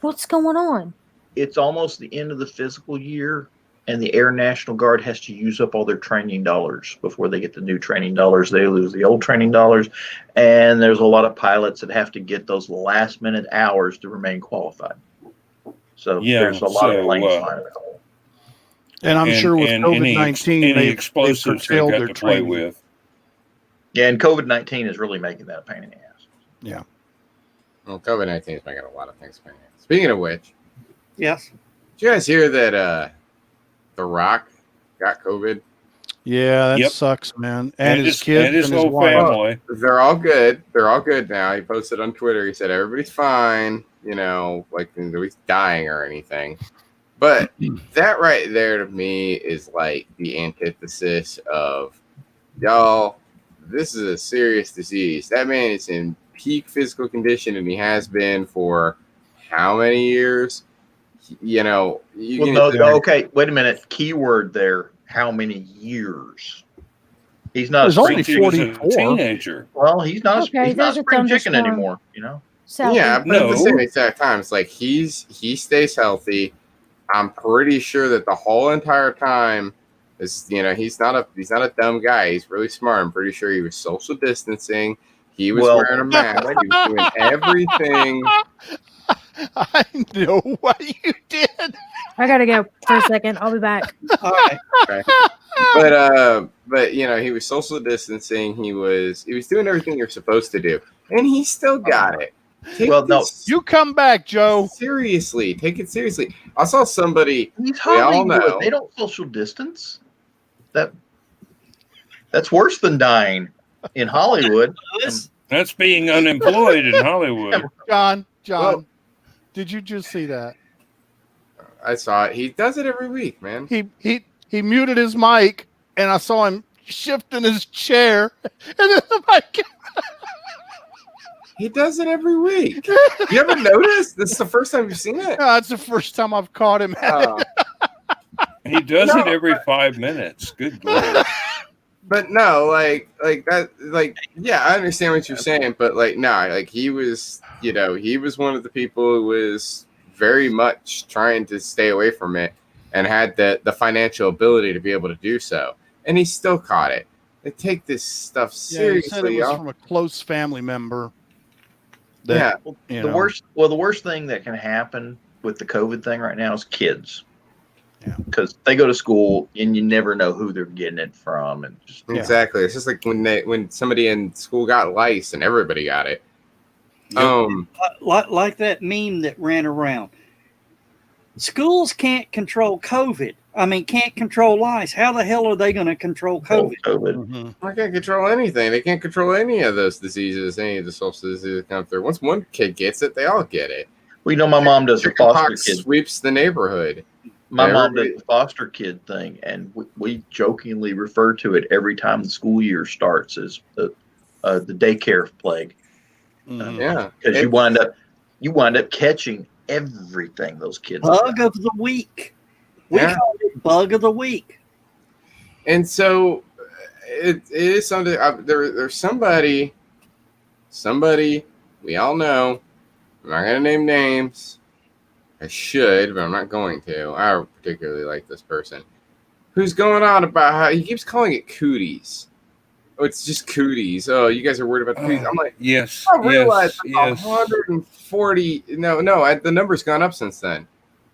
what's going on? It's almost the end of the fiscal year, and the Air National Guard has to use up all their training dollars before they get the new training dollars. They lose the old training dollars, and there's a lot of pilots that have to get those last minute hours to remain qualified. So there's a lot of planes flying. And I'm sure with any COVID-19, they've explosives they curtailed got their to play training. with. Yeah, and COVID-19 is really making that a pain in the ass. Yeah. Well, COVID-19 is making a lot of things. Speaking of which, Yes. did you guys hear that The Rock got COVID? Yeah, that Yep. sucks, man. And his kids and his whole wife. family. They're all good. They're all good now. He posted on Twitter. He said everybody's fine. Like nobody's dying or anything. But that right there to me is like the antithesis of y'all. This is a serious disease. That man is in peak physical condition, and he has been for how many years? Okay, wait a minute. Keyword there. How many years? He's not. He's only He was a 44. teenager. Well, he's not. Okay, He's not there's a spring chicken thunderstorm. anymore. Yeah, but at the No. same exact time, it's like he stays healthy. I'm pretty sure that the whole entire time is he's not a dumb guy. He's really smart. I'm pretty sure he was social distancing. He was wearing a mask. He was doing everything. I know what you did. I gotta go for a second. I'll be back. All right. But he was social distancing. He was doing everything you're supposed to do, and he still got it. You come back, Joe. Seriously, take it seriously. I saw somebody. He's we all Hollywood. know. They don't social distance. That's worse than dying in Hollywood. That's being unemployed in Hollywood. John, Well- did you just see that? I saw it. He does it every week, man. He muted his mic, and I saw him shifting his chair, and then the mic. He does it every week. You ever notice? This is the first time you've seen it. No, it's the first time I've caught him at it. He does it every 5 minutes. Good Lord. But no, like that, like yeah, I understand what you're saying, but like no, like he was, he was one of the people who was very much trying to stay away from it and had the financial ability to be able to do so, and he still caught it. They take this stuff Yeah, he said it seriously, was y'all. from a close family member. Yeah. The worst thing that can happen with the COVID thing right now is kids. Yeah. Because they go to school and you never know who they're getting it from, and just, Exactly. It's just like when somebody in school got lice and everybody got it. Yep. Like that meme that ran around. Schools can't control COVID. I mean, can't control lice. How the hell are they going to control COVID? Mhm. They can't control anything. They can't control any of those diseases, any of the social diseases that come through. Once one kid gets it, they all get it. well, you know, my mom does the foster Chickenpox kid. sweeps the neighborhood. My mom Everybody- does the foster kid thing, and we jokingly refer to it every time the school year starts as the daycare plague. Mhm. Yeah, Because you wind up catching everything those kids have Bug got. of the week. We Yeah. call it bug of the week. and so it is something. There's somebody we all know. I'm not gonna name names. I should, but I'm not going to. I don't particularly like this person who's going on about how he keeps calling it cooties. Oh, it's just cooties. Oh, you guys are worried about the cooties. I'm like, Yes, I realize yes. 140. No, the number's gone up since then.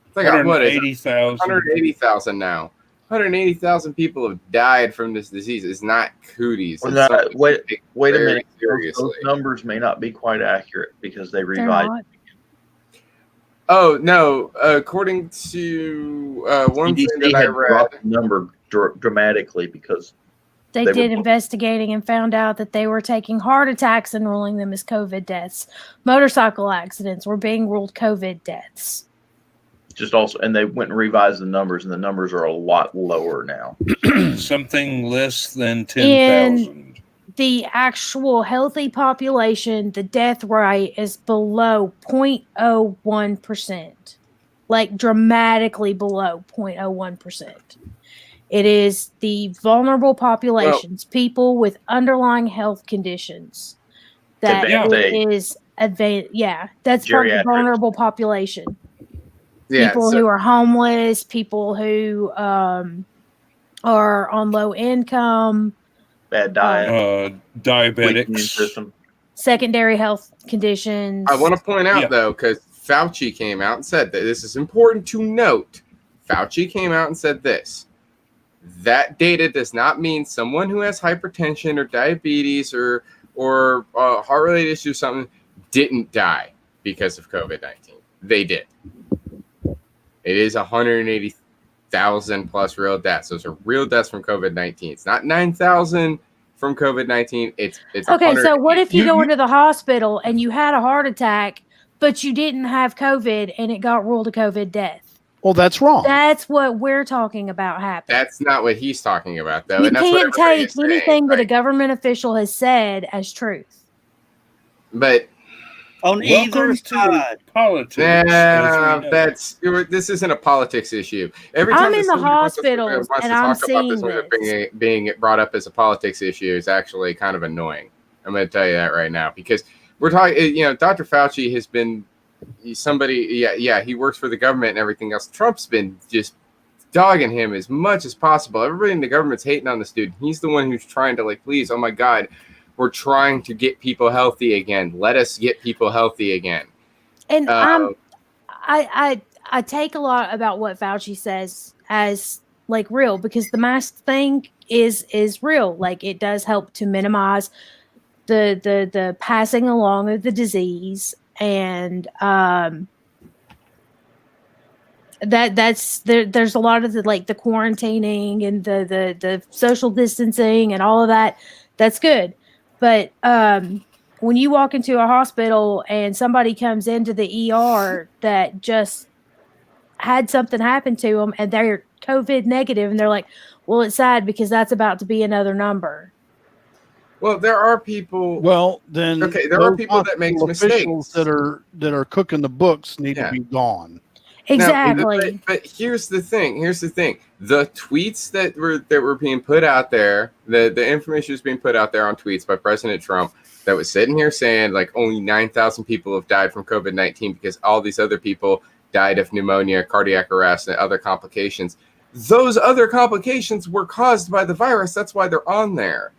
It's like what is it? 180,000. 180,000 now. 180,000 people have died from this disease. It's not cooties. Well, It's no, something wait to take a very minute. seriously. Those numbers may not be quite accurate because they They're revise. not. Oh no! According to one thing CDC that I had read, dropped the number dramatically because They They did were- investigating and found out that they were taking heart attacks and ruling them as COVID deaths. Motorcycle accidents were being ruled COVID deaths. and they went and revised the numbers, and the numbers are a lot lower now. Something less than 10,000. The actual healthy population, the death rate is below 0.01%, like dramatically below 0.01%. It is the vulnerable populations, people with underlying health conditions. That Advanced age. is advanced. Yeah, that's part of the Geriatrics. vulnerable population. yeah, People so- who are homeless, people who are on low income, Bad diet, weak immune Diabetics. system. secondary health conditions. I want to point out Yeah. though, because Fauci came out and said that this is important to note. Fauci came out and said this. That data does not mean someone who has hypertension or diabetes or heart-related issues or something didn't die because of COVID-19. They did. It is 180,000 plus real deaths. Those are real deaths from COVID-19. It's not 9,000 from COVID-19. It's Okay, so what if you You- go you- into the hospital and you had a heart attack, but you didn't have COVID and it got ruled a COVID death? Well, that's wrong. That's what we're talking about happening. That's not what he's talking about, though. You and that's what can't everybody take is saying, anything that a right? government official has said as truth. But On either Welcome side. to politics. as we know. this isn't a politics issue. Every I'm time in that the somebody wants to hospitals, talk and about I'm this, seeing without being brought up as a politics issue is actually kind of annoying. I'm going to tell you that right now because we're talking. Dr. Fauci has been somebody. Yeah, he works for the government and everything else. Trump's been just dogging him as much as possible. Everybody in the government's hating on this dude. He's the one who's trying to please, oh my God, we're trying to get people healthy again. Let us get people healthy again. And I take a lot about what Fauci says as real because the mask thing is real. Like it does help to minimize the passing along of the disease and there's a lot of the quarantining and the social distancing and all of that. That's good. But when you walk into a hospital and somebody comes into the ER that just had something happen to them and they're COVID negative and they're like, well, it's sad because that's about to be another number. Well, there are people. Well, then Okay, there are those people that make hospital officials mistakes. that are cooking the books need Yeah. to be gone. Exactly. But here's the thing. The tweets that were being put out there, the information was being put out there on tweets by President Trump that was sitting here saying like only 9,000 people have died from COVID-19 because all these other people died of pneumonia, cardiac arrest, and other complications. Those other complications were caused by the virus. That's why they're on there.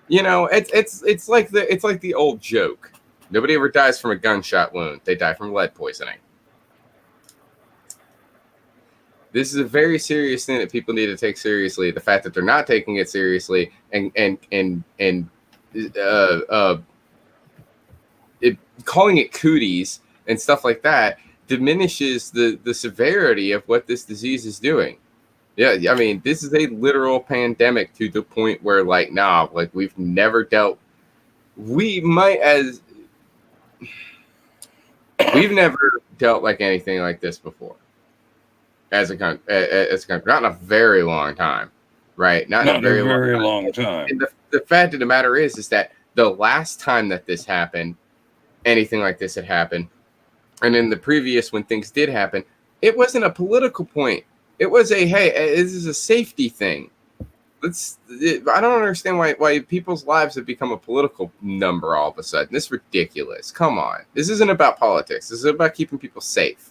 You know, it's like the old joke. Nobody ever dies from a gunshot wound. They die from lead poisoning. This is a very serious thing that people need to take seriously. The fact that they're not taking it seriously and calling it cooties and stuff like that diminishes the severity of what this disease is doing. Yeah, I mean, this is a literal pandemic to the point where, like, we've never dealt. We've never dealt like anything like this before. As a country, not in a very long time, right? Not in a very long time. And the fact of the matter is that the last time that this happened, anything like this had happened, and in the previous when things did happen, it wasn't a political point. It was hey, this is a safety thing. I don't understand why people's lives have become a political number all of a sudden. This is ridiculous. Come on. This isn't about politics. This is about keeping people safe.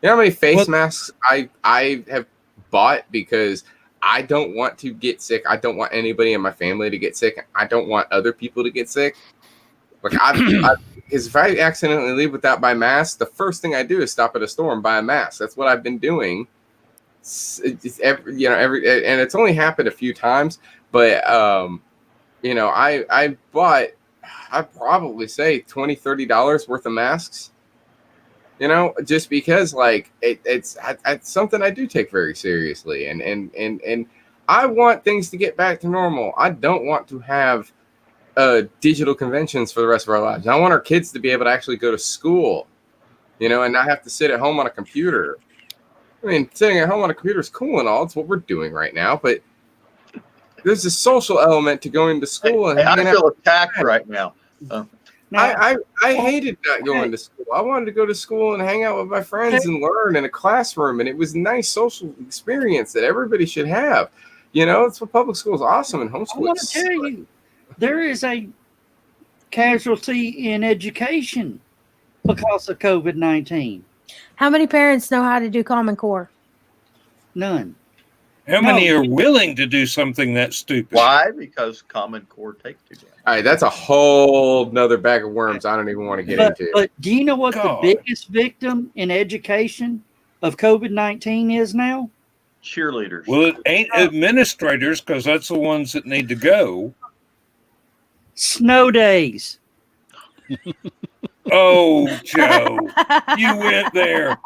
You know how many face masks I have bought because I don't want to get sick. I don't want anybody in my family to get sick. I don't want other people to get sick. Like because if I accidentally leave without my mask, the first thing I do is stop at a store and buy a mask. That's what I've been doing. It's and it's only happened a few times, but I bought, I'd probably say $20-$30 worth of masks. You know, just because like it's something I do take very seriously, and I want things to get back to normal. I don't want to have digital conventions for the rest of our lives. I want our kids to be able to actually go to school, you know, and not have to sit at home on a computer. I mean, sitting at home on a computer is cool and all. It's what we're doing right now, but there's a social element to going to school. I feel attacked right now. I hated not going to school. I wanted to go to school and hang out with my friends and learn in a classroom, and it was a nice social experience that everybody should have. You know, it's what public school is awesome, and homeschool. I want to tell you, there is a casualty in education because of COVID-19. How many parents know how to do Common Core? None. How many are willing to do something that stupid? Why? Because Common Core takes too long. All right, that's a whole nother bag of worms I don't even want to get into. But do you know what the biggest victim in education of COVID-19 is now? Cheerleaders. Well, it ain't administrators, because that's the ones that need to go. Snow days. Oh, Joe, you went there.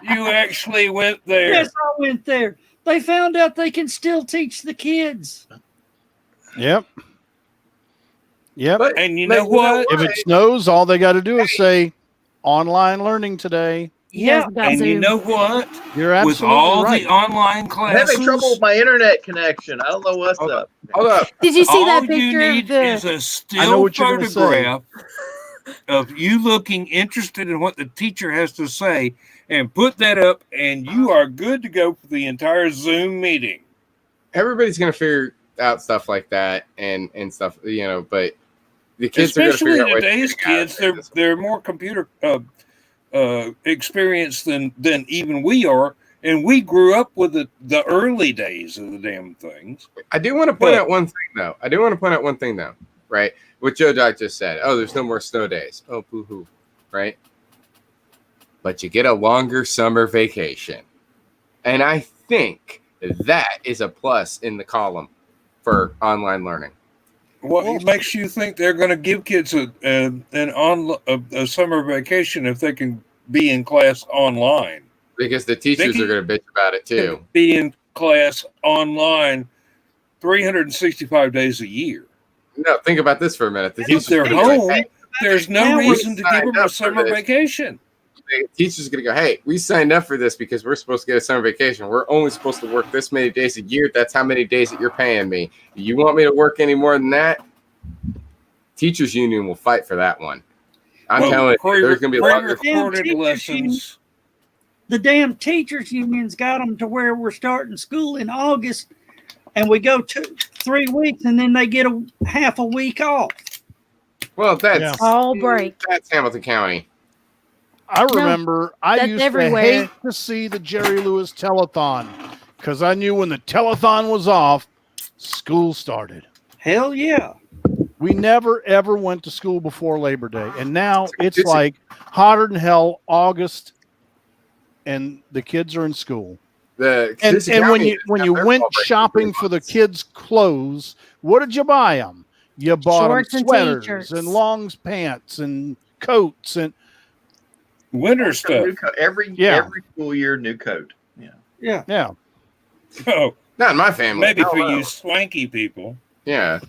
You actually went there. Yes, I went there. They found out they can still teach the kids. Yep. But, and you know what? If it snows, all they got to do is say online learning today. Yeah. And you know what? You're absolutely with all right. the online classes. I'm having trouble with my internet connection. I don't know what's up. Hold up. Did you see all that picture you need of the... is a still photograph of you looking interested in what the teacher has to say, and put that up, and you are good to go for the entire Zoom meeting. Everybody's going to figure out stuff like that and stuff, you know, but the kids especially are going to figure out today's kids, they're more computer experienced than even we are, and we grew up with the early days of the damn things. I do want to point out one thing though. Right? What Joe Doc just said. Oh, there's no more snow days. Oh, boo-hoo. Right? But you get a longer summer vacation. And I think that is a plus in the column for online learning. What makes you think they're going to give kids a summer vacation if they can be in class online? Because the teachers are going to bitch about it too. Be in class online 365 days a year. No, think about this for a minute. If they're home, there's no reason to give them a summer vacation. The teacher's going to go, hey, we signed up for this because we're supposed to get a summer vacation. We're only supposed to work this many days a year. That's how many days that you're paying me. You want me to work any more than that? Teachers union will fight for that one. I'm telling you, there's going to be longer recorded lessons. the damn teachers unions got them to where we're starting school in August, and we go 3 weeks, and then they get half a week off. Well, that's Yeah. All break. That's Hamilton County. I remember I that's used everywhere. to hate to see the Jerry Lewis telethon because I knew when the telethon was off, school started. Hell yeah. We never ever went to school before Labor Day, and now it's like hotter than hell. August, and the kids are in school. And when you went shopping for the kids' clothes, what did you buy them? You bought Shorts them and sweaters t-shirts. and long pants and coats and Winter stuff. Every school year, new coat. Yeah. yeah. Oh, Not in my family. maybe Oh, for no. you swanky people. Yeah.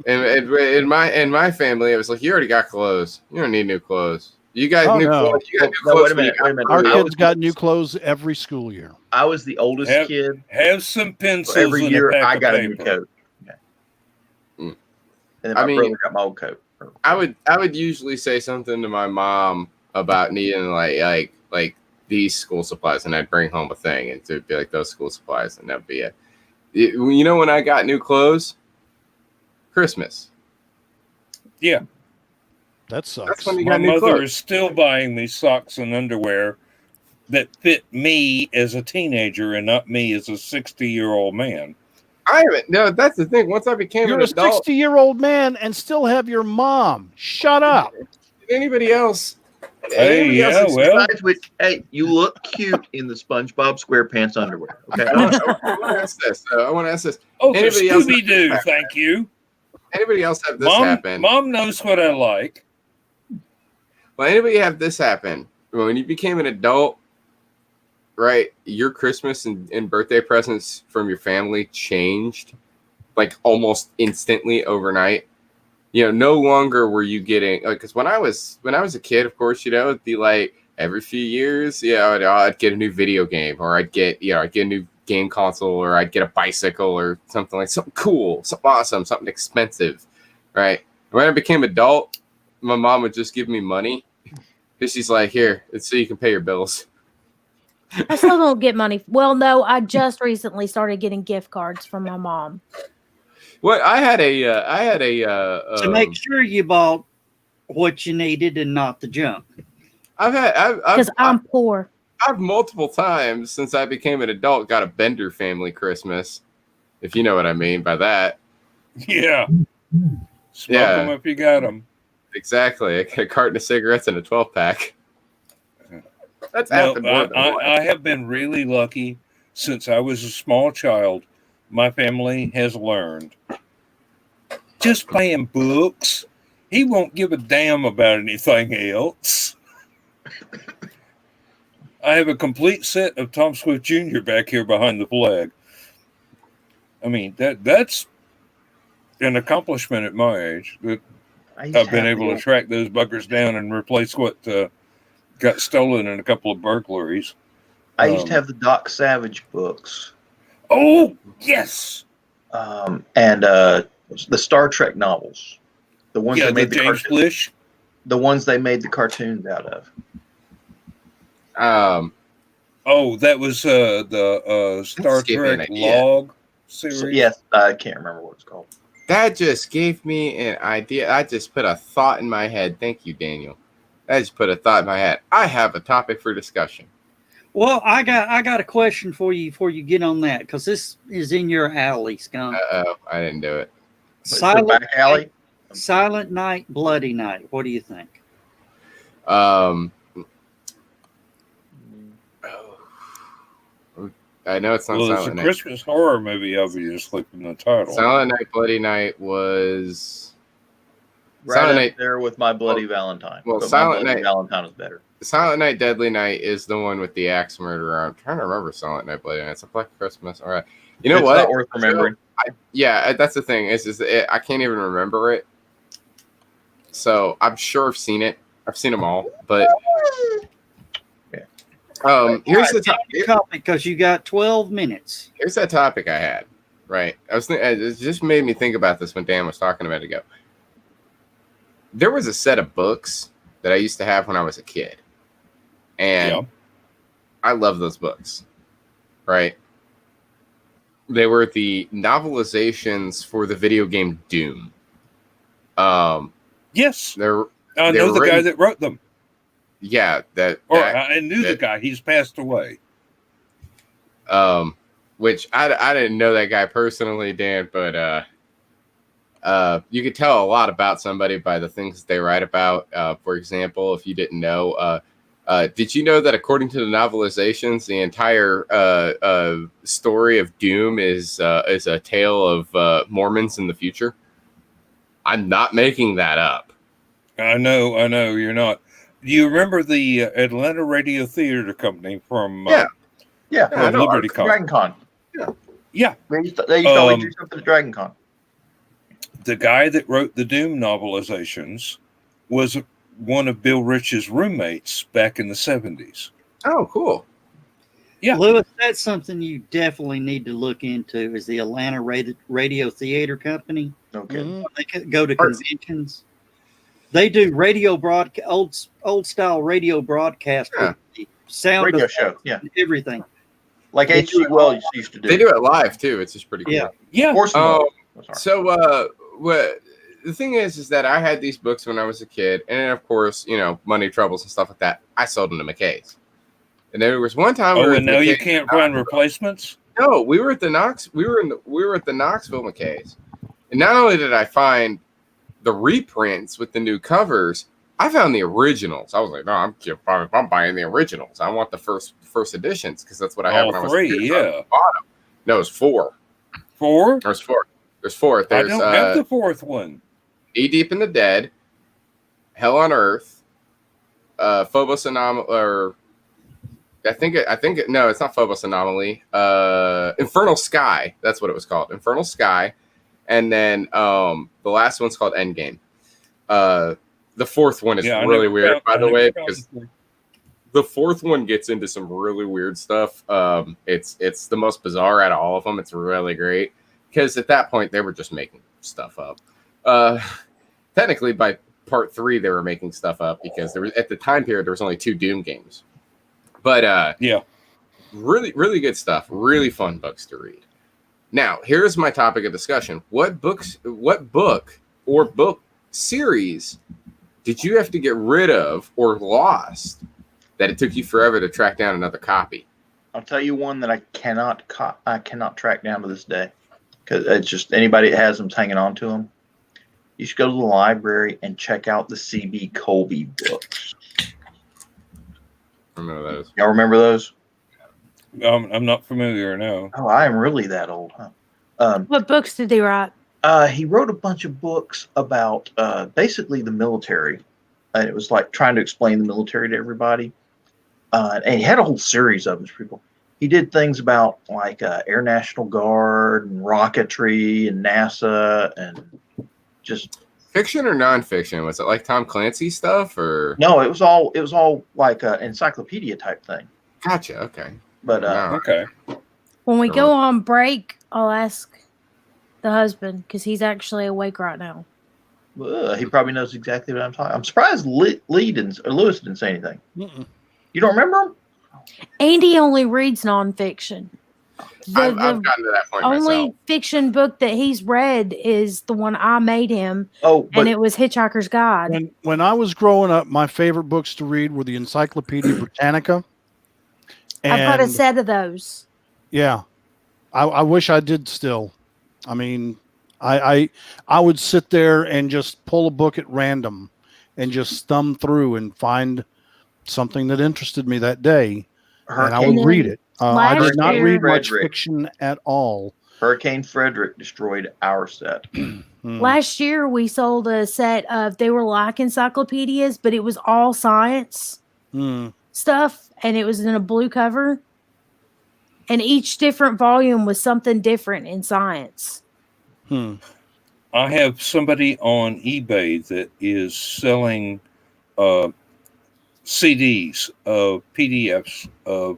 And in my family, it was like, you already got clothes. You don't need new clothes. You guys Oh, new no. clothes. You got new No, clothes. wait a minute. Our I kids was- got new clothes every school year. I was the oldest kid. Have some pencils. So every and year, a pack I of got a paper. new coat. Okay. Mm. And then I my mean- brother got my old coat. I would usually say something to my mom about needing like these school supplies, and I'd bring home a thing, and to be like those school supplies, and that'd be it. You know when I got new clothes? Christmas. Yeah, That sucks. That's when you my got new mother clothes. is still buying me socks and underwear that fit me as a teenager and not me as a 60-year-old man. I haven't. No, that's the thing. Once I became You're an a adult, 60-year-old man and still have your mom. Shut up. anybody else? Hey, anybody else yeah, is- well, Besides which, hey, you look cute in the SpongeBob SquarePants underwear. Okay. I want to ask this. I want to ask this. oh, the anybody else- Scooby-Doo, thank you. Anybody else have this Mom, happen? Mom knows what I like. Well, anybody have this happen? When you became an adult, right? Your Christmas and birthday presents from your family changed like almost instantly overnight. You know, no longer were you getting because when I was a kid, of course, you know, it'd be like every few years, I'd get a new video game, or I'd get a new game console, or I'd get a bicycle or something like something cool, something awesome, something expensive, right? When I became adult, my mom would just give me money. She's like, here, it's so you can pay your bills. I still don't get money. Well, no, I just recently started getting gift cards from my mom. Well, I had a To make sure you bought what you needed and not the junk. Because I'm poor. I've multiple times since I became an adult got a Bender family Christmas, if you know what I mean by that. Yeah. Smoke Yeah. them if you got them. Exactly. A carton of cigarettes and a 12-pack. That's No, happened more than once. I have been really lucky since I was a small child. My family has learned just playing books. He won't give a damn about anything else. I have a complete set of Tom Swift Jr. back here behind the flag. I mean, that's an accomplishment at my age. That I used to I've been have able the to track those buggers down and replace what got stolen in a couple of burglaries. I used to have the Doc Savage books, Oh, yes. and the Star Trek novels, the ones Yeah, they the made the James Blish. the ones they made the cartoons out of. Oh, that was the Star Just gave me an Trek idea. log series. So, yes, I can't remember what it's called. That just gave me an idea. I just put a thought in my head. Thank you, Daniel. I just put a thought in my head. I have a topic for discussion. Well, I got a question for you before you get on that, because this is in your alley, Skunk. Uh-oh, I didn't do it. Silent Back alley. Silent Night, Bloody Night. What do you think? I know it's not Well, it's a Silent Night. Christmas horror movie, obviously, from the title. Silent Night, Bloody Night was... Right Silent up Night. there with My Bloody Valentine. well, But Silent My Bloody Night- Valentine is better. Silent Night, Deadly Night is the one with the axe murderer. I'm trying to remember Silent Night, Bloody Night. It's a Black Christmas. All right. You know It's what? not worth remembering. Yeah, that's the thing. I can't even remember it. So I'm sure I've seen it. I've seen them all. But here's the Topic, because you got 12 minutes. here's that topic I had. Right. It just made me think about this when Dan was talking a minute ago. There was a set of books that I used to have when I was a kid. And Yeah. I love those books, right? They were the novelizations for the video game Doom. Yes, They're I they know were the guy written- that wrote them, yeah, or I knew the that- guy. He's passed away. which I didn't know that guy personally, Dan, but you could tell a lot about somebody by the things they write about. For example, if you didn't know, did you know that according to the novelizations, the entire story of Doom is a tale of Mormons in the future? I'm not making that up. I know, you're not. Do you remember the Atlanta Radio Theater Company from Yeah, I know, Liberty Con? Dragon Con. Yeah, They used to always do something at Dragon Con. the guy that wrote the Doom novelizations was one of Bill Rich's roommates back in the 70s. Oh, cool. Yeah. Lewis, that's something you definitely need to look into. Is the Atlanta Radio Theater Company? Okay. Mhm. They could go to conventions. They do radio old style radio broadcast Yeah. with the sound Radio effects show, yeah. and everything. Like H.G. Wells used to do. They do it live too. It's just pretty cool. Yeah. Yeah. Orson Welles. Oh, sorry. So, what the thing is that I had these books when I was a kid, and then, of course, money troubles and stuff like that. I sold them to McKay's, and there was one time. Oh, and now you can't find replacements? No, we were at the Knox. We were at the Knoxville McKay's, and not only did I find the reprints with the new covers, I found the originals. I was like, no, I'm buying the originals. I want the first editions because that's what I had All when I was three, a kid. yeah. No, it's 4. 4? There's 4. There's 4. I There's don't have the 4th one. Knee Deep in the Dead, Hell on Earth, Phobos Anomaly, or I think no, it's not Phobos Anomaly. Infernal Sky. That's what it was called. Infernal Sky. And then the last one's called Endgame. The 4th one is really weird, by the way, because the 4th one gets into some really weird stuff. It's the most bizarre out of all of them. It's really great because at that point they were just making stuff up. Technically, by part 3 they were making stuff up because there was at the time period there was only 2 Doom games. But yeah, really, really good stuff. Really fun books to read. Now, here's my topic of discussion. What book or book series did you have to get rid of or lost that it took you forever to track down another copy? I'll tell you one that I cannot track down to this day because it's just anybody that has them hanging on to them. You should go to the library and check out the C.B. Colby books. I remember those. Y'all remember those? I'm not familiar, no. Oh, I am really that old, huh? What books did they write? He wrote a bunch of books about basically the military. It was like trying to explain the military to everybody. And he had a whole series of them, people. He did things about like Air National Guard and rocketry and NASA and just Fiction or nonfiction? Was it like Tom Clancy stuff or? no. It was all like an encyclopedia type thing. Gotcha. Okay. But Wow. Okay. When we go on break, I'll ask the husband because he's actually awake right now. he probably knows exactly what I'm talking. I'm surprised Lewis didn't say anything. Mm-mm. You don't remember him? Andy only reads nonfiction. I've gotten to that point only myself. fiction book that he's read is the one I made him, Oh, but and it was Hitchhiker's Guide. When I was growing up, my favorite books to read were the Encyclopedia Britannica. I've got a And set of those. yeah, I wish I did still. I mean, I would sit there and just pull a book at random and just thumb through and find something that interested me that day, and I Hurricane, would read it. I last did not year- read much Frederick. fiction at all. Hurricane Frederick destroyed our set. Hmm. Last year, we sold a set of, they were like encyclopedias, but it was all science Hmm. stuff, and it was in a blue cover. And each different volume was something different in science. Hmm. I have somebody on eBay that is selling CDs of PDFs of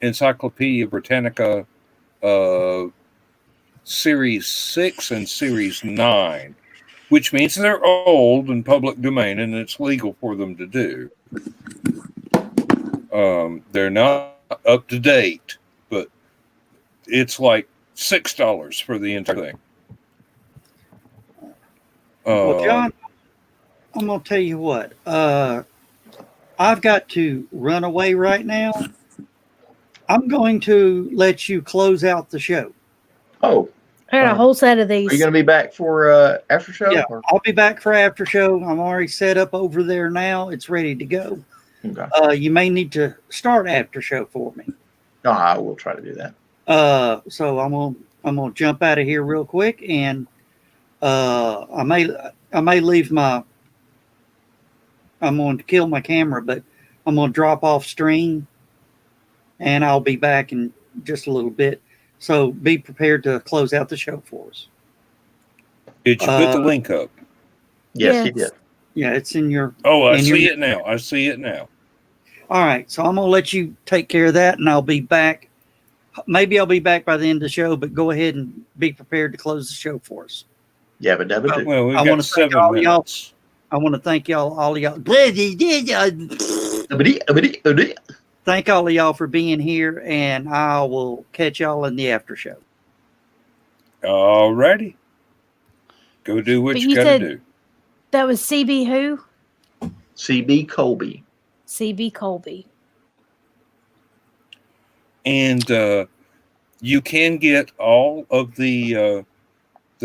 Encyclopedia Britannica Series 6 and Series 9, which means they're old and public domain and it's legal for them to do. They're not up to date, but it's like $6 for the entire thing. Well, John, I'm gonna tell you what. I've got to run away right now. I'm going to let you close out the show. Oh, I got a whole set of are you these. going to be back for after show? Yeah, or- I'll be back for after show. I'm already set up over there now. It's ready to go. Okay. You may need to start after show for me. No, I will try to do that. So I'm gonna jump out of here real quick, and I may leave my. I'm going to kill my camera, but I'm going to drop off stream, and I'll be back in just a little bit. So be prepared to close out the show for us. Did you put the link up? Yes, he did. Yeah, it's in your. Oh, I in see your- it now. I see it now. All right, so I'm gonna let you take care of that, and I'll be back. Maybe I'll be back by the end of the show, but go ahead and be prepared to close the show for us. Yeah, but Devin too. Well, we've I got wanna thank 7 all y'all. minutes. I want to thank y'all, all of y'all. Thank all of y'all for being here, and I will catch y'all in the after show. All righty. Go do what But you you got to said- do. That was CB who? CB Colby. CB Colby. And you can get all of the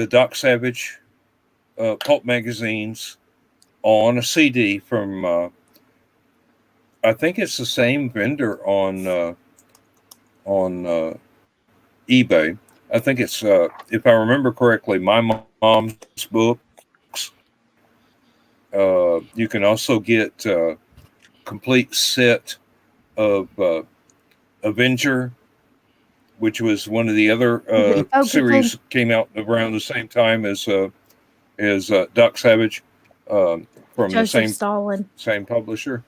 Doc Savage pulp magazines on a CD from I think it's the same vendor on eBay. I think it's if I remember correctly, My Mom's Books. You can also get a complete set of Avenger, which was one of the other Oh, good series came out around the same time as Doc Savage from the Joseph Stalin. same publisher.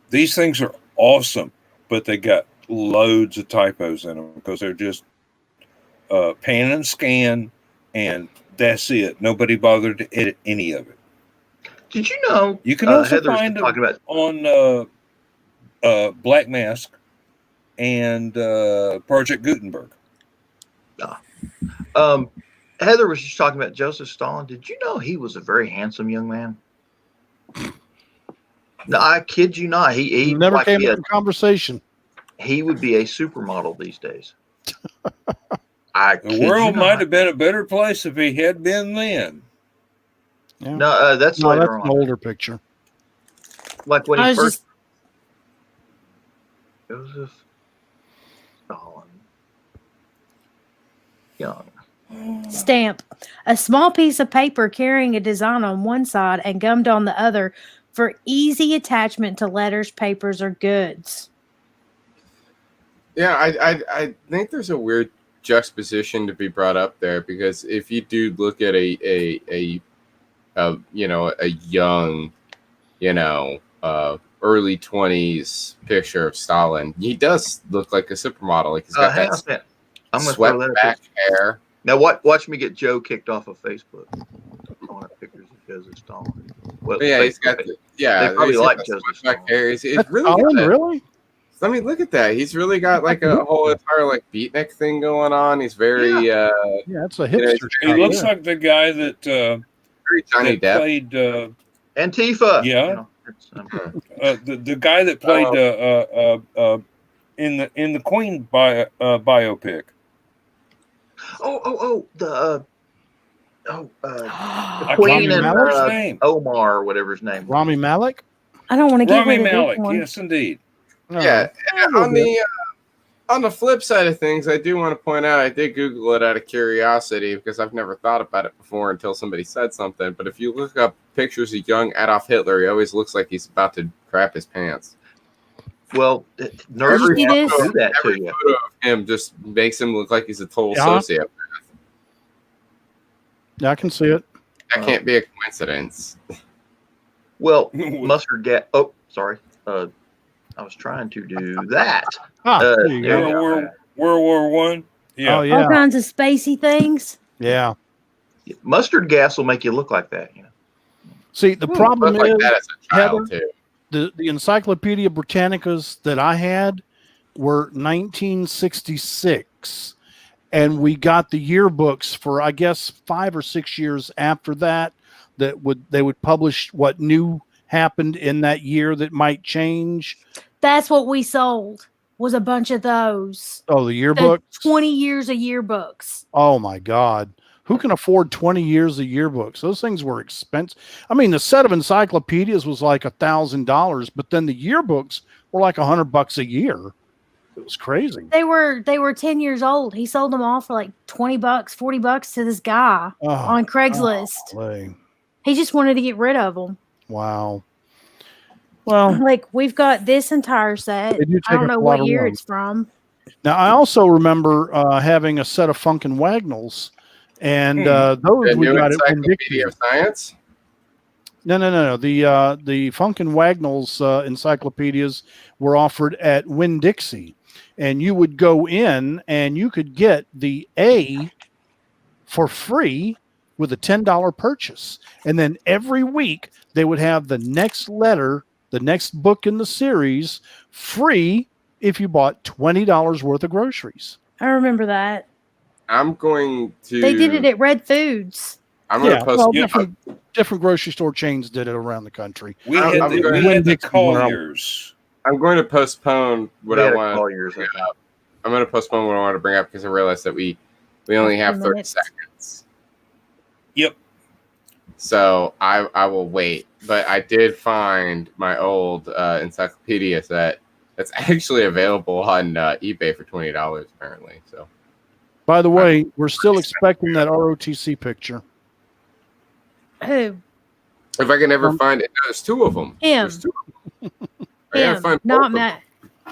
These things are awesome, but they got loads of typos in them because they're just pan and scan, and that's it. Nobody bothered to edit any of it. Did you know? You can also Heather was find them talking about. on Black Mask and Project Gutenberg. Heather was just talking about Joseph Stalin. Did you know he was a very handsome young man? No, I kid you not. He Never like came he up had- in conversation. he would be a supermodel these days. I The kid you world not. might have been a better place if he had been then. Yeah. No, that's No, later that's an on. older picture. Like when I he was first just Joseph Stalin young. stamp. A small piece of paper carrying a design on one side and gummed on the other for easy attachment to letters, papers, or goods. Yeah, I think there's a weird juxtaposition to be brought up there, because if you do look at a young, early 20s picture of Stalin, he does look like a supermodel. Like he's got Hang on a that second. I'm gonna throw swept that back hair. Now watch me get Joe kicked off of Facebook. Throwing up pictures of Joseph Stalin. Well, But yeah, he's got Facebook. the, yeah. They probably he's got like the Joseph swept back Stalin. hair. He's That's really got Stalin, that- really? I mean, look at that. He's really got like a whole entire like beatnik thing going on. He's very Yeah, it's a You know, hipster. He shot looks there. like the guy that very Johnny that Depp. played Antifa. Yeah. You know, it's, the guy that played in the Queen biopic. the I Queen can't and remember his name. Omar or whatever his name. Rami Malek? I don't want to give Rami away the Malek. big one. Yes, indeed. Yeah, a little on the flip side of things, I do want to point out I did Google it out of curiosity because I've never thought about it before until somebody said something. But if you look up pictures of young Adolf Hitler, he always looks like he's about to crap his pants. Well, nerds you see this? do that to Every you. photo of him just makes him look like he's a total Yeah. sociopath. Yeah, I can see it. That can't be a coincidence. Well, mustard gas. Oh, sorry. I was trying to do that. There you there go. you go. World War One. Yeah. Oh, All yeah. kinds of spacey things. Yeah. Mustard gas will make you look like that. You know. See, the Look problem like is, that as a child Heather, too. the Encyclopedia Britannicas that I had were 1966, and we got the yearbooks for, I guess, 5 or 6 years after that. They would publish what new happened in that year that might change. That's what we sold, was a bunch of those. Oh, the The yearbooks. 20 years of yearbooks. Oh my God. Who can afford 20 years of yearbooks? Those things were expensive. I mean, the set of encyclopedias was like $1,000, but then the yearbooks were like $100 a year. It was crazy. They were 10 years old. He sold them all for like $20, $40 to this guy on Craigslist. Golly. He just wanted to get rid of them. Wow. Well, Like, we've got this entire set. They do I take don't up know a lot what of year room. it's from. now I also remember having a set of Funkin' Wagnalls, and those The we new got at Encyclopedia of Science. No. The Funkin' Wagnalls encyclopedias were offered at Winn-Dixie, and you would go in and you could get the A for free with a $10 purchase, and then every week they would have the next letter, the next book in the series, free if you bought $20 worth of groceries. I remember that. I'm going to. They did it at Red Foods. I'm going to post. well, Yeah. different grocery store chains did it around the country. We I'm had the, going- we had the Winn-Dixie where I- Colliers. I'm going to postpone what I want. All years. I'm going to postpone what I want to bring up because I realized that we only have 30 minutes. seconds. Yep. So I will wait. But I did find my old encyclopedia set that's actually available on eBay for $20 apparently. So By the way, we're still expecting that ROTC picture. Who? if I can ever find it, there's two of them. Him. There's two of them. I gotta Him, find both not of them. Matt.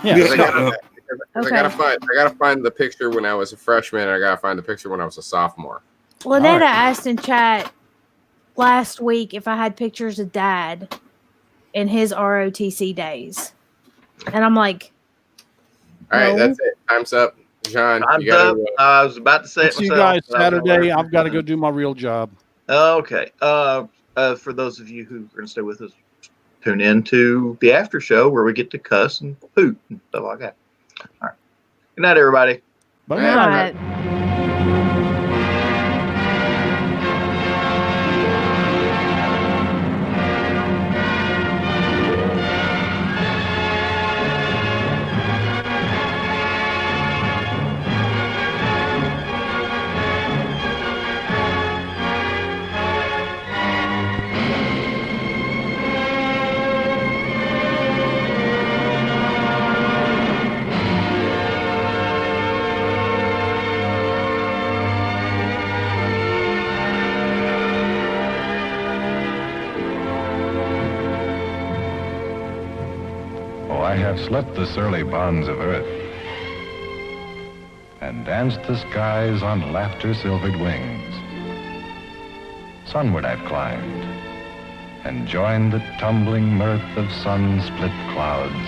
Yeah. Because I gotta, Okay. I gotta find the picture when I was a freshman, and I gotta find the picture when I was a sophomore. Lynetta right. asked in chat last week if I had pictures of Dad in his ROTC days. And I'm like, All right, No. that's it. Time's up. John, I'm you gotta done. I was about to say it See you myself. guys but I was Saturday. gonna- I've got to go do my real job. Okay. For those of you who are going to stay with us, tune in to the after show where we get to cuss and poot and stuff like that. All right. Good night, everybody. But Yeah. all no, right. Oh, I have slept the surly bonds of earth and danced the skies on laughter-silvered wings. Sunward I've climbed and joined the tumbling mirth of sun-split clouds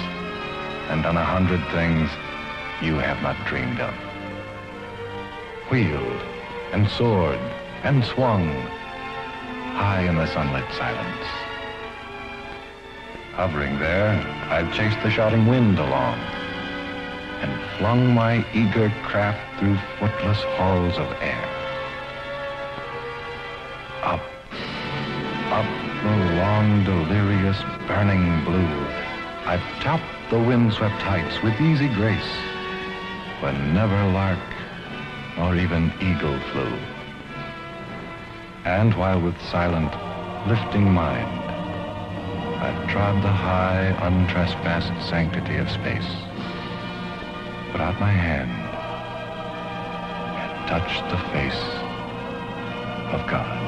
and done 100 things you have not dreamed of. Wheeled and soared and swung high in the sunlit silence. Hovering there, I've chased the shouting wind along and flung my eager craft through footless halls of air. Up, up the long, delirious, burning blue, I've topped the windswept heights with easy grace, when never lark nor even eagle flew. And while with silent, lifting mind, I've trod the high, untrespassed sanctity of space, put out my hand and touched the face of God.